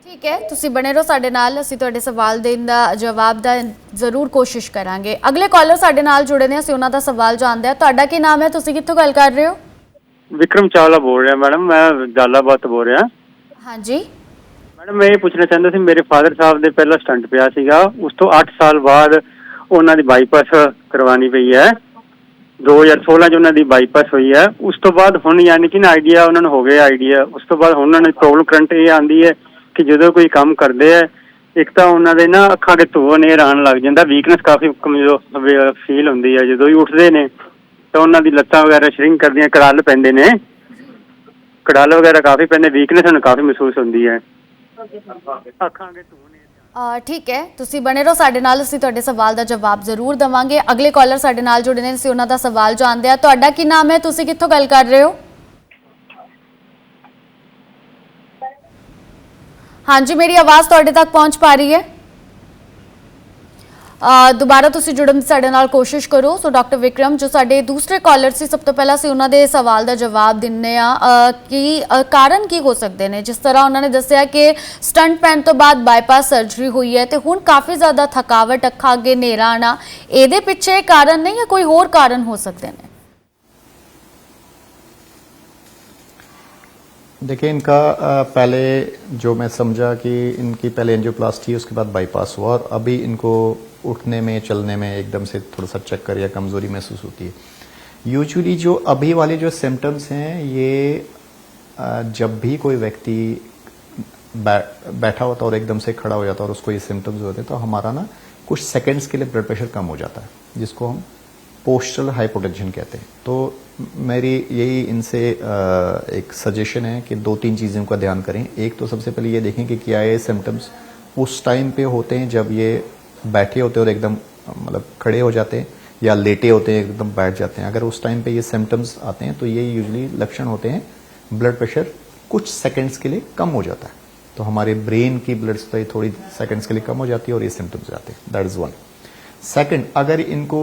ਠੀਕ ਹੈ, ਤੁਸੀਂ ਬਣੇ ਰਹੋ ਸਾਡੇ ਨਾਲ, ਅਸੀਂ ਤੁਹਾਡੇ ਸਵਾਲ ਦੇਣ ਦਾ ਜਵਾਬ ਦਾ ਜ਼ਰੂਰ ਕੋਸ਼ਿਸ਼ ਕਰਾਂਗੇ। ਅਗਲੇ ਕਾਲਰ ਸਾਡੇ ਨਾਲ ਜੁੜੇ ਨੇ, ਅਸੀਂ ਉਹਨਾਂ ਦਾ ਸਵਾਲ ਜਾਣਦੇ ਹਾਂ। ਤੁਹਾਡਾ ਕੀ ਨਾਮ ਹੈ, ਤੁਸੀਂ ਕਿੱਥੋਂ ਗੱਲ ਕਰ ਰਹੇ ਹੋ? विक्रम चावला बोल रहा मैडम, मैं जालाबाद तो बोल रहा। हाँ जी मैडम, मैं ये पूछना चाहता सी, मेरे फादर साहब दे पहला स्टंट पिया सीगा, उस तो 8 साल बाद उन्हां दी बाईपास करवानी पई है। 2016 च उन्हां दी बाईपास हुई है। उस तो बाद हुण यानी कि ना आइडिया उन्हां नूं हो गया आइडिया। उस तो बाद उन्हां नूं प्रॉब्लम करंट ये आंदी है कि जदों कोई काम करदे है, एक तो उन्हां दे ना अखां दे धुआं नेर आण लग जांदा, वीकनेस काफ़ी कमजोर फील हुंदी है। जदों ही उठदे ने तो उन्हां दी लत्तां वगैरह श्रिंक करदियां, कड़ल पैंदे ने, कड़ल वगैरह काफ़ी पैंदे, वीकनेस उन्हें काफ़ी महसूस होंदी है। अखां दे धुआं ठीक है, ਤੁਸੀਂ ਬਣੇ ਰਹੋ ਸਾਡੇ ਨਾਲ, ਅਸੀਂ ਤੁਹਾਡੇ ਸਵਾਲ ਦਾ ਜਵਾਬ ਜ਼ਰੂਰ ਦੇਵਾਂਗੇ। ਅਗਲੇ ਕਾਲਰ ਸਾਡੇ ਨਾਲ ਜੁੜੇ ਨੇ, ਅਸੀਂ ਉਹਨਾਂ ਦਾ ਸਵਾਲ ਜਾਣਦੇ ਹਾਂ। ਤੁਹਾਡਾ ਕੀ ਨਾਮ ਹੈ, ਤੁਸੀਂ ਕਿੱਥੋਂ ਗੱਲ ਕਰ ਰਹੇ ਹੋ? ਹਾਂਜੀ, ਮੇਰੀ ਆਵਾਜ਼ ਤੁਹਾਡੇ ਤੱਕ ਪਹੁੰਚ ਪਾ ਰਹੀ ਹੈ? ਦੁਬਾਰਾ ਤੁਸੀਂ ਜੁੜਨ ਦੀ ਸਾਡੇ ਨਾਲ ਕੋਸ਼ਿਸ਼ ਕਰੋ। ਸੋ ਡਾਕਟਰ ਵਿਕਰਮ ਜੋ ਸਾਡੇ ਦੂਸਰੇ ਕਾਲਰ ਸੀ, ਸਭ ਤੋਂ ਪਹਿਲਾਂ ਅਸੀਂ ਉਹਨਾਂ ਦੇ ਸਵਾਲ ਦਾ ਜਵਾਬ ਦਿੰਨੇ ਆ ਕਿ ਕਾਰਨ ਕੀ ਹੋ ਸਕਦੇ ਨੇ। ਜਿਸ ਤਰ੍ਹਾਂ ਉਹਨਾਂ ਨੇ ਦੱਸਿਆ ਕਿ ਸਟੰਟ ਪੈਣ ਤੋਂ ਬਾਅਦ ਬਾਈਪਾਸ ਸਰਜਰੀ ਹੋਈ ਹੈ ਤੇ ਹੁਣ ਕਾਫੀ ਜ਼ਿਆਦਾ ਥਕਾਵਟ, ਅੱਖਾਂ ਅੱਗੇ ਹਨੇਰਾ ਆਉਣਾ, ਇਹਦੇ ਪਿੱਛੇ ਕਾਰਨ ਨਹੀਂ ਜਾਂ ਕੋਈ ਹੋਰ ਕਾਰਨ ਹੋ ਸਕਦੇ ਨੇ? देखिए, इनका पहले जो मैं समझा कि इनकी पहले एंजियोप्लास्टी, उसके बाद बाईपास हुआ और अभी इनको उठने में, चलने में एकदम से थोड़ा सा चक्कर या कमज़ोरी महसूस होती है। यूजुअली जो अभी वाले जो सिम्टम्स हैं, ये जब भी कोई व्यक्ति बैठा होता है और एकदम से खड़ा हो जाता है और उसको ये सिम्टम्स होते हैं, तो हमारा ना कुछ सेकंड्स के लिए ब्लड प्रेशर कम हो जाता है, जिसको हम पोस्टल हाइपोटेंशन कहते हैं। तो मेरी यही इनसे एक सजेशन है कि 2-3 चीज़ों का ध्यान करें। एक तो सबसे पहले ये देखें कि क्या ये सिम्टम्स उस टाइम पे होते हैं जब ये बैठे होते हैं और एकदम मतलब खड़े हो जाते हैं, या लेटे होते हैं एकदम बैठ जाते हैं। अगर उस टाइम पे ये सिम्टम्स आते हैं तो ये यूजुअली लक्षण होते हैं ब्लड प्रेशर कुछ सेकंड्स के लिए कम हो जाता है, तो हमारे ब्रेन की ब्लड सप्लाई थोड़ी सेकंड्स के लिए कम हो जाती है और ये सिम्टम्स आते हैं। That is one. सेकंड, अगर इनको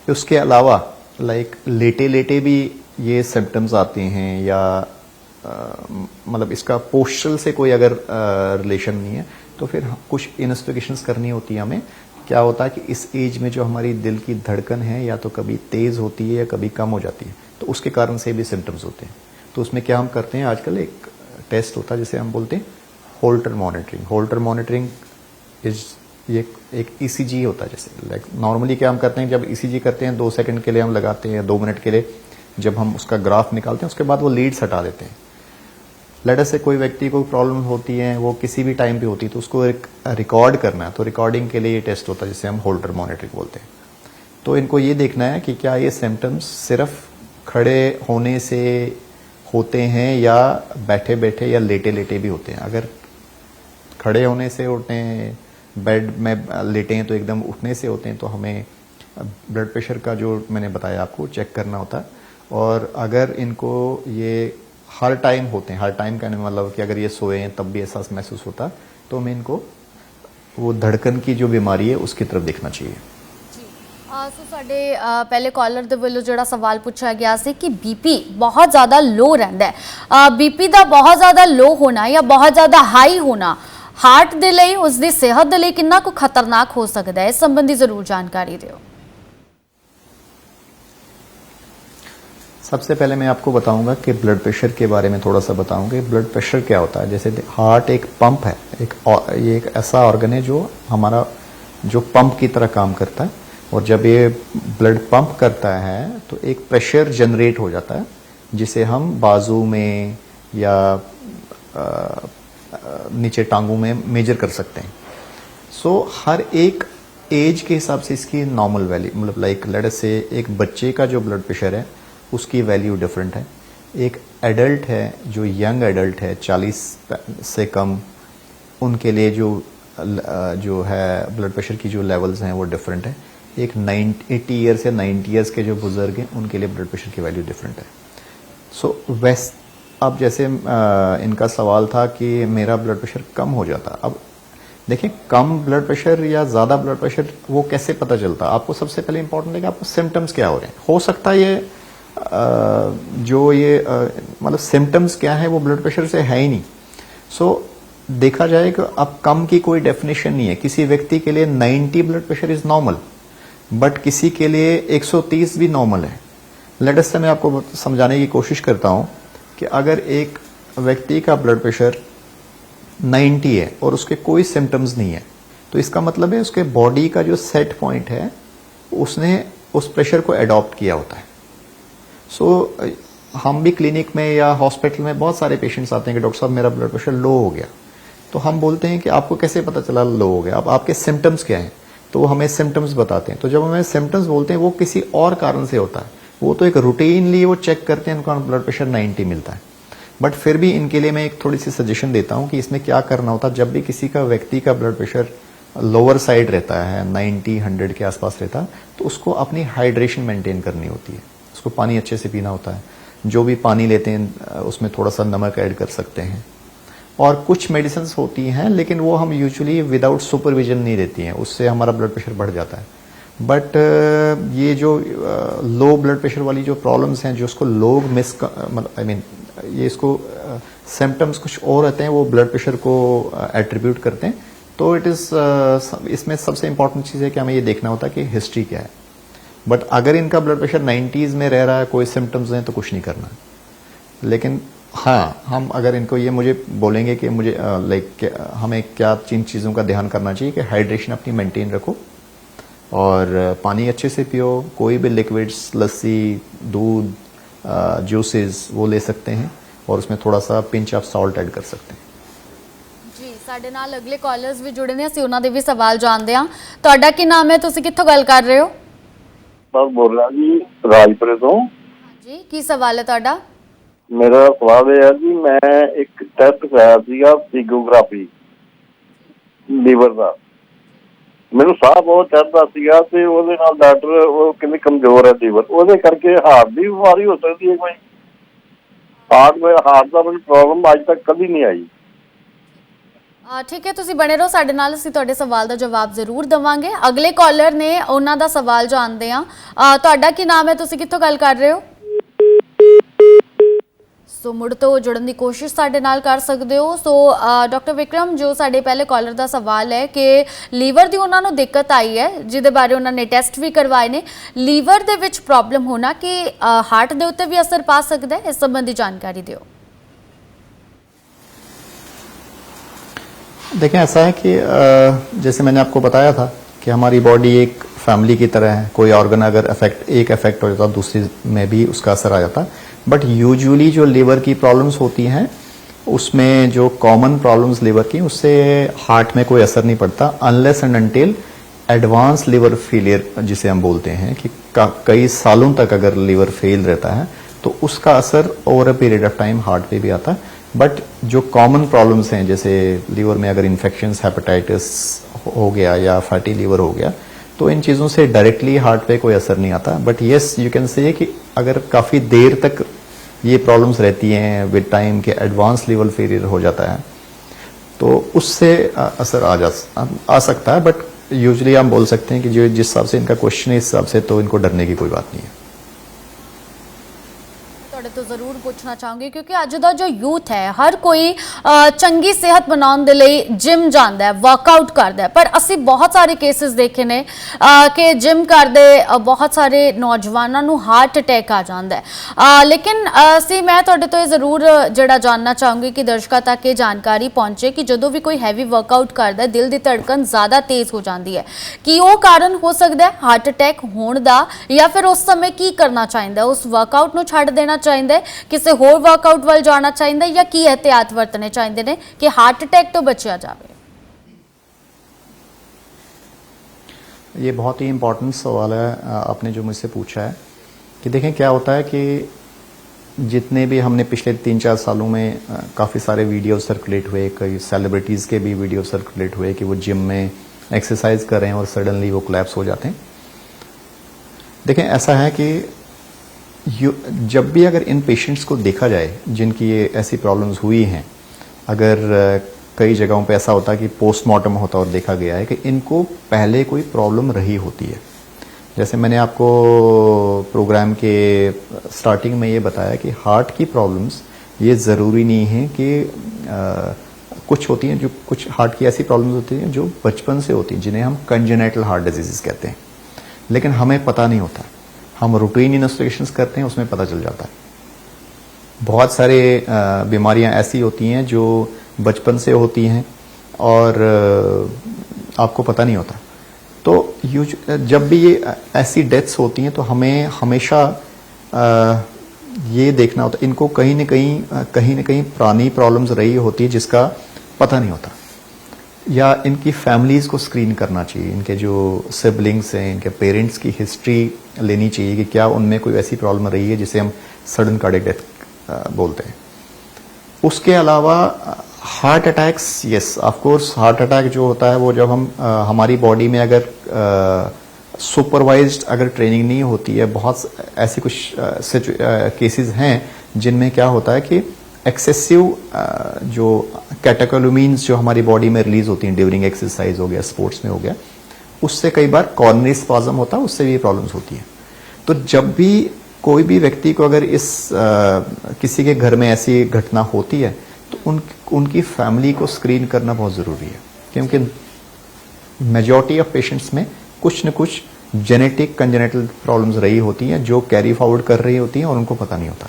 उसके अलावा लाइक लेटे लेटे भी ये सिम्टम्स आते हैं या मतलब इसका पोस्चरल से कोई अगर रिलेशन नहीं है, तो फिर कुछ इन्वेस्टिगेशंस करनी होती है हमें। क्या होता है कि इस एज में जो हमारी दिल की धड़कन है या तो कभी तेज होती है या कभी कम हो जाती है, तो उसके कारण से भी सिम्टम्स होते हैं। तो उसमें क्या हम करते हैं, आजकल एक टेस्ट होता है जिसे हम बोलते हैं Holter monitoring. Holter monitoring is ये एक ईसीजी होता है। जैसे लाइक नॉर्मली क्या हम करते हैं, जब ईसीजी करते हैं 2 सेकंड के लिए हम लगाते हैं, 2 मिनट के लिए जब हम उसका ग्राफ निकालते हैं, उसके बाद वो लीड्स हटा देते हैं। लेटर से कोई व्यक्ति को प्रॉब्लम होती है, वो किसी भी टाइम पे होती है, तो उसको एक रिकॉर्ड करना है, तो रिकॉर्डिंग के लिए ये टेस्ट होता है जिसे हम होल्टर मॉनिटरिंग बोलते हैं। तो इनको ये देखना है कि क्या ये सिम्टम्स सिर्फ खड़े होने से होते हैं या बैठे बैठे या लेटे लेटे भी होते हैं। अगर खड़े होने से उठते हैं, बेड में लेटे हैं तो एकदम उठने से होते हैं, तो हमें ब्लड प्रेशर का जो मैंने बताया आपको चेक करना होता है। और अगर इनको ये हर टाइम होते हैं, हर टाइम का मतलब कि अगर ये सोए हैं तब भी एहसास महसूस होता, तो हमें इनको वो धड़कन की जो बीमारी है उसकी तरफ देखना चाहिए। ਸੋ ਸਾਡੇ ਪਹਿਲੇ ਕਾਲਰ ਦੇ ਵੱਲੋਂ ਜਿਹੜਾ ਸਵਾਲ ਪੁੱਛਿਆ ਗਿਆ ਸੀ ਕਿ ਬੀਪੀ ਬਹੁਤ ਜ਼ਿਆਦਾ ਲੋ ਰਹਿੰਦਾ ਹੈ, ਬੀਪੀ ਦਾ ਬਹੁਤ ਜ਼ਿਆਦਾ ਲੋ ਹੋਣਾ ਜਾਂ ਬਹੁਤ ਜ਼ਿਆਦਾ ਹਾਈ ਹੋਣਾ ਹਾਰਟ ਦੇ ਲਈ, ਉਸ ਦੀ ਸਿਹਤ ਦੇ ਲਈ ਕਿੰਨਾ ਕੁ ਖਤਰਨਾਕ ਹੋ ਸਕਦਾ ਹੈ, ਇਸ ਸੰਬੰਧੀ ਜ਼ਰੂਰ ਜਾਣਕਾਰੀ ਦਿਓ। सबसे पहले मैं आपको बताऊंगा कि ब्लड प्रेशर के बारे में थोड़ा सा बताऊंगा। ब्लड प्रेशर क्या होता है। जैसे हार्ट एक पंप है, ये एक ऐसा ऑर्गन है जो हमारा जो पंप की तरह काम करता है, और जब ये ब्लड पंप करता है तो एक प्रेशर जनरेट हो जाता है, जिसे हम बाजू में या नीचे टांगों में मेजर कर सकते हैं। सो हर एक एज के हिसाब से इसकी नॉर्मल वैल्यू, मतलब लाइक लेट अस से एक बच्चे का जो ब्लड प्रेशर है उसकी वैल्यू डिफरेंट है, एक एडल्ट है जो यंग एडल्ट है 40 से कम, उनके लिए जो है ब्लड प्रेशर की जो लेवल्स हैं वो डिफरेंट है। एक 80 ईयर से 90 ईयर्स के जो बुजुर्ग हैं उनके लिए ब्लड प्रेशर की वैल्यू डिफरेंट है। सो अब जैसे इनका सवाल था कि मेरा ब्लड प्रेशर कम हो जाता, अब देखिए कम ब्लड प्रेशर या ज़्यादा ब्लड प्रेशर वो कैसे पता चलता। आपको सबसे पहले इंपॉर्टेंट है कि आपको सिम्टम्स क्या हो रहे हैं। हो सकता है ये जो ये मतलब सिम्टम्स क्या है वो ब्लड प्रेशर से है ही नहीं। सो देखा जाए कि अब कम की कोई डेफिनेशन नहीं है। किसी व्यक्ति के लिए 90 blood pressure is normal, but किसी के लिए 130 भी नॉर्मल है। लेट अस से मैं आपको समझाने की कोशिश करता हूं कि अगर एक व्यक्ति का ब्लड प्रेशर 90 है और उसके कोई सिम्टम्स नहीं है, तो इसका मतलब है उसके बॉडी का जो सेट पॉइंट है उसने उस प्रेशर को अडॉप्ट किया होता है। सो हम भी क्लिनिक में या हॉस्पिटल में बहुत सारे पेशेंट्स आते हैं कि डॉक्टर साहब मेरा ब्लड प्रेशर लो हो गया, तो हम बोलते हैं कि आपको कैसे पता चला लो हो गया, अब आपके सिम्टम्स क्या हैं, तो वो हमें सिम्टम्स बताते हैं। तो जब हमें सिम्टम्स बोलते हैं वो किसी और कारण से होता है, वो तो एक रूटीनली वो चेक करते हैं, उनका ब्लड प्रेशर 90 मिलता है। बट फिर भी इनके लिए मैं एक थोड़ी सी सजेशन देता हूं कि इसमें क्या करना होता है। जब भी किसी का व्यक्ति का ब्लड प्रेशर लोअर साइड रहता है, 90-100 के आसपास रहता है, तो उसको अपनी हाइड्रेशन मेंटेन करनी होती है। उसको पानी अच्छे से पीना होता है, जो भी पानी लेते हैं उसमें थोड़ा सा नमक ऐड कर सकते हैं। और कुछ मेडिसिन होती हैं लेकिन वो हम यूजुअली विदाउट सुपरविजन नहीं देती हैं, उससे हमारा ब्लड प्रेशर बढ़ जाता है। बट ये जो लो ब्लड प्रेशर वाली जो प्रॉब्लम्स हैं, जो उसको लोग ये इसको सिम्टम्स कुछ और रहते हैं, वो ब्लड प्रेशर को एट्रीब्यूट करते हैं। तो इट इज इसमें सबसे इंपॉर्टेंट चीज़ है कि हमें ये देखना होता है कि हिस्ट्री क्या है। बट अगर इनका ब्लड प्रेशर 90s में रह रहा है, कोई सिम्टम्स हैं, तो कुछ नहीं करना। लेकिन हाँ, हम अगर इनको ये मुझे बोलेंगे कि मुझे हमें क्या जिन चीज़ों का ध्यान करना चाहिए कि हाइड्रेशन अपनी मेंटेन रखो और पानी अच्छे से पियो, कोई भी लिक्विड्स, लस्सी, दूध, जूसेस वो ले सकते हैं, और उसमें थोड़ा सा पिंच ऑफ सॉल्ट ऐड कर सकते हैं। ਜੀ ਸਾਡੇ ਨਾਲ ਅਗਲੇ ਕਾਲਰਸ ਵੀ ਜੁੜੇ ਨੇ, ਅਸੀਂ ਉਹਨਾਂ ਦੇ ਵੀ ਸਵਾਲ ਜਾਣਦੇ ਹਾਂ। ਤੁਹਾਡਾ ਕੀ ਨਾਮ ਹੈ, ਤੁਸੀਂ ਕਿੱਥੋਂ ਗੱਲ ਕਰ ਰਹੇ ਹੋ? मैं बोल रहा जी राजपुरे तो। जी की सवाल है ਤੁਹਾਡਾ? मेरा सवाल है जी, मैं एक टेस्ट कराया ਸੀਗਾ ਸੀਗੋਗ੍ਰਾਫੀ ਲੀਵਰ ਦਾ। ਮੈਨੂੰ ਸਾਹ ਬਹੁਤ ਚੜਦਾ ਸੀਗਾ ਤੇ ਉਹਦੇ ਨਾਲ ਡਾਕਟਰ ਉਹ ਕਹਿੰਦੇ ਕਮਜ਼ੋਰ ਹੈ ਲੀਵਰ, ਉਹਦੇ ਕਰਕੇ ਹਾਰਟ ਦੀ ਬਿਮਾਰੀ ਹੋ ਸਕਦੀ ਹੈ ਕੋਈ? ਹਾਰਟ ਦਾ ਮੈਨੂੰ ਪ੍ਰੋਬਲਮ ਅੱਜ ਤੱਕ ਕਦੀ ਨਹੀਂ ਆਈ। ਠੀਕ ਹੈ, ਤੁਸੀਂ ਬਣੇ ਰਹੋ ਸਾਡੇ ਨਾਲ, ਅਸੀਂ ਤੁਹਾਡੇ ਸਵਾਲ ਦਾ ਜਵਾਬ ਜ਼ਰੂਰ ਦੇਵਾਂਗੇ। ਅਗਲੇ ਕਾਲਰ ਨੇ, ਉਹਨਾਂ ਦਾ ਸਵਾਲ ਜਾਣਦੇ ਹਾਂ। ਤੁਹਾਡਾ ਕੀ ਨਾਮ ਹੈ, ਤੁਸੀਂ ਕਿੱਥੋਂ ਗੱਲ ਕਰ ਰਹੇ ਹੋ? ਸੋ ਮੁੜ ਤੋਂ ਜੁੜਨ ਦੀ ਕੋਸ਼ਿਸ਼ ਸਾਡੇ ਨਾਲ ਕਰ ਸਕਦੇ ਹੋ। ਸੋ ਡਾਕਟਰ ਵਿਕਰਮ, ਜੋ ਸਾਡੇ ਪਹਿਲੇ ਕਾਲਰ ਦਾ ਸਵਾਲ ਹੈ ਕਿ ਲੀਵਰ ਦੀ ਉਹਨਾਂ ਨੂੰ ਦਿੱਕਤ ਆਈ ਹੈ, ਜਿਹਦੇ ਬਾਰੇ ਉਹਨਾਂ ਨੇ ਟੈਸਟ ਵੀ ਕਰਵਾਏ ਨੇ, ਲੀਵਰ ਦੇ ਵਿੱਚ ਪ੍ਰੋਬਲਮ ਹੋਣਾ ਕਿ ਹਾਰਟ ਦੇ ਉੱਤੇ ਵੀ ਅਸਰ ਪਾ ਸਕਦਾ ਹੈ, ਇਸ ਸੰਬੰਧੀ ਜਾਣਕਾਰੀ ਦਿਓ। देखें, ऐसा है कि जैसे मैंने आपको बताया था कि हमारी बॉडी एक फैमिली की तरह है। कोई ऑर्गन अगर एक अफेक्ट हो जाता है, दूसरी में भी उसका असर आ जाता है। बट यूजुअली जो लीवर की प्रॉब्लम्स होती हैं, उसमें जो कॉमन प्रॉब्लम्स लीवर की, उससे हार्ट में कोई असर नहीं पड़ता, unless and until advance liver failure जिसे हम बोलते हैं कि कई सालों तक अगर लीवर फेल रहता है तो उसका असर over a period of time heart पे भी आता है। बट जो कॉमन प्रॉब्लम्स हैं, जैसे लीवर में अगर इन्फेक्शंस, हेपेटाइटिस हो गया या फैटी लीवर हो गया, तो इन चीज़ों से डायरेक्टली हार्ट पे कोई असर नहीं आता। But yes, you can say कि अगर काफ़ी देर तक ये प्रॉब्लम्स रहती हैं विद टाइम के एडवांस लीवर फेलियर हो जाता है, तो उससे असर आ सकता है। बट यूजुअली हम बोल सकते हैं कि जो जिस हिसाब से इनका क्वेश्चन है इस हिसाब से तो इनको डरने की कोई बात नहीं है। ਤੁਹਾਡੇ ਤੋਂ ਜ਼ਰੂਰ ਪੁੱਛਣਾ ਚਾਹਾਂਗੀ ਕਿਉਂਕਿ ਅੱਜ ਦਾ ਜੋ ਯੂਥ ਹੈ ਹਰ ਕੋਈ ਚੰਗੀ ਸਿਹਤ ਬਣਾਉਣ ਦੇ ਲਈ ਜਿਮ ਜਾਂਦਾ ਹੈ, ਵਰਕਆਊਟ ਕਰਦਾ ਹੈ, ਪਰ ਅਸੀਂ ਬਹੁਤ ਸਾਰੇ ਕੇਸਿਸ ਦੇਖੇ ਨੇ ਕਿ ਜਿਮ ਕਰਦੇ ਬਹੁਤ ਸਾਰੇ ਨੌਜਵਾਨਾਂ ਨੂੰ ਹਾਰਟ ਅਟੈਕ ਆ ਜਾਂਦਾ ਹੈ। ਲੇਕਿਨ ਮੈਂ ਤੁਹਾਡੇ ਤੋਂ ਇਹ ਜ਼ਰੂਰ ਜਿਹੜਾ ਜਾਣਨਾ ਚਾਹਾਂਗੀ ਕਿ ਦਰਸ਼ਕਾਂ ਤੱਕ ਇਹ ਜਾਣਕਾਰੀ ਪਹੁੰਚੇ ਕਿ ਜਦੋਂ ਵੀ ਕੋਈ ਹੈਵੀ ਵਰਕਆਊਟ ਕਰਦਾ ਹੈ ਦਿਲ ਦੀ ਧੜਕਨ ਜ਼ਿਆਦਾ ਤੇਜ਼ ਹੋ ਜਾਂਦੀ ਹੈ, ਕੀ ਉਹ ਕਾਰਨ ਹੋ ਸਕਦਾ ਹੈ ਹਾਰਟ ਅਟੈਕ ਹੋਣ ਦਾ, ਜਾਂ ਫਿਰ ਉਸ ਸਮੇਂ ਕੀ ਕਰਨਾ ਚਾਹੀਦਾ, ਉਸ ਵਰਕਆਊਟ ਨੂੰ ਛੱਡ ਦੇਣਾ ਚਾਹੀਦਾ, ਕਿਸੇ ਹੋਰ ਵਰਕਆਊਟ ਵੱਲ ਜਾਣਾ ਚਾਹੀਦਾ, ਜਾਂ ਕੀ एहतियात ਵਰਤਣੇ ਚਾਹੀਦੇ ਨੇ कि हार्ट अटैक तो बचा जाए? ये बहुत ही इम्पोर्टेंट सवाल है आपने जो मुझसे पूछा है कि देखें क्या होता है कि जितने भी हमने पिछले 3-4 सालों में काफ़ी सारे वीडियो सर्कुलेट हुए, कई सेलिब्रिटीज़ के भी वीडियो सर्कुलेट हुए कि वो जिम में एक्सरसाइज कर रहे हैं और सडनली वो कोलैप्स हो जाते हैं। देखें ऐसा है कि जब भी अगर इन पेशेंट्स को देखा जाए जिनकी ये ऐसी प्रॉब्लम्स हुई हैं, अगर कई जगहों पे ऐसा होता है कि पोस्टमार्टम होता और देखा गया है कि इनको पहले कोई प्रॉब्लम रही होती है। जैसे मैंने आपको प्रोग्राम के स्टार्टिंग में ये बताया कि हार्ट की प्रॉब्लम्स ये ज़रूरी नहीं है कि कुछ होती हैं, जो कुछ हार्ट की ऐसी प्रॉब्लम्स होती हैं जो बचपन से होती हैं, जिन्हें हम कंजेनेटल हार्ट डिजीज़ कहते हैं, लेकिन हमें पता नहीं होता। हम रूटीन इन्वेस्टिगेशंस करते हैं, उसमें पता चल जाता है। बहुत सारे बीमारियां ऐसी होती हैं जो बचपन से होती हैं और आपको पता नहीं होता। तो जब भी ये ऐसी डेथ्स होती हैं तो हमें हमेशा ये देखना होता है इनको कहीं ना कहीं पुरानी प्रॉब्लम्स रही होती है जिसका पता नहीं होता, या इनकी फैमिलीज़ को स्क्रीन करना चाहिए। इनके जो सिबलिंग्स हैं, इनके पेरेंट्स की हिस्ट्री लेनी चाहिए कि क्या उनमें कोई ऐसी प्रॉब्लम रही है जिसे हम सडन कार्डियक डेथ बोलते हैं। उसके अलावा heart attacks, yes of course heart attack जो होता है वो जब हम हमारी बॉडी में अगर सुपरवाइज्ड अगर ट्रेनिंग नहीं होती है, बहुत ऐसे कुछ केसेस हैं जिनमें क्या होता है कि एक्सेसिव जो कैटेकोलुमीन्स जो हमारी बॉडी में रिलीज होती हैं ड्यूरिंग एक्सरसाइज हो गया, स्पोर्ट्स में हो गया, उससे कई बार कॉर्नरी स्पाज्म होता है, उससे भी प्रॉब्लम्स होती हैं। तो जब भी कोई भी व्यक्ति को अगर किसी के घर में ऐसी घटना होती है तो उनकी फैमिली को स्क्रीन करना बहुत ज़रूरी है, क्योंकि मेजॉरिटी ऑफ पेशेंट्स में कुछ न कुछ जेनेटिक कंजेनेटल प्रॉब्लम्स रही होती हैं जो कैरी फॉरवर्ड कर रही होती हैं और उनको पता नहीं होता।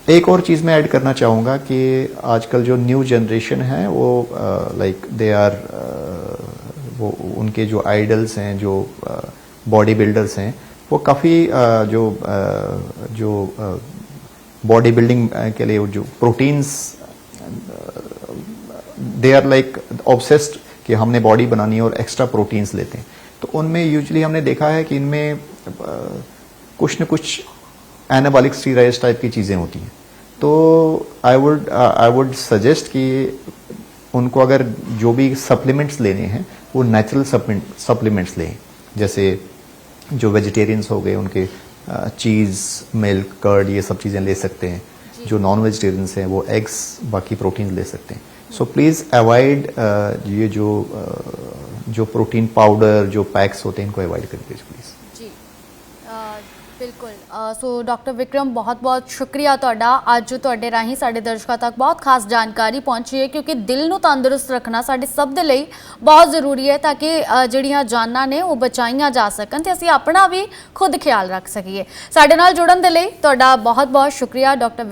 एक और चीज़ मैं ऐड करना चाहूँगा कि आजकल जो न्यू जनरेशन है वो लाइक दे आर वो उनके जो आइडल्स हैं, जो बॉडी बिल्डर्स हैं, वो काफ़ी जो बॉडी बिल्डिंग के लिए जो proteins they are like obsessed कि हमने बॉडी बनानी है और एक्स्ट्रा प्रोटीन्स लेते हैं। तो उनमें यूजुअली हमने देखा है कि इनमें कुछ न कुछ एनाबॉलिक स्टीरॉयड्स टाइप की चीज़ें होती हैं। तो आई वुड सजेस्ट कि उनको अगर जो भी सप्लीमेंट्स लेने हैं वो नेचुरल सप्लीमेंट्स लें, जैसे जो वेजिटेरियंस हो गए उनके चीज़, मिल्क, कर्ड, ये सब चीज़ें ले सकते हैं। जो नॉन वेजिटेरियंस हैं वो एग्स, बाकी प्रोटीन ले सकते हैं। सो प्लीज़ अवॉइड ये जो प्रोटीन पाउडर जो पैक्स होते हैं इनको अवॉइड करिए प्लीज़। बिल्कुल। सो डॉक्टर विक्रम बहुत बहुत शुक्रिया तुहाडा, अज तुहाडे राही साडे दर्शकों तक बहुत खास जानकारी पहुंची है, क्योंकि दिल नूं तंदुरुस्त रखना साडे सब दे लई बहुत जरूरी है ताकि जिहड़ियां जानां ने वो बचाईयां जा सकन ते असीं अपना भी खुद ख्याल रख सकीए। साडे नाल जुड़न दे लई तुहाडा बहुत बहुत शुक्रिया डॉक्टर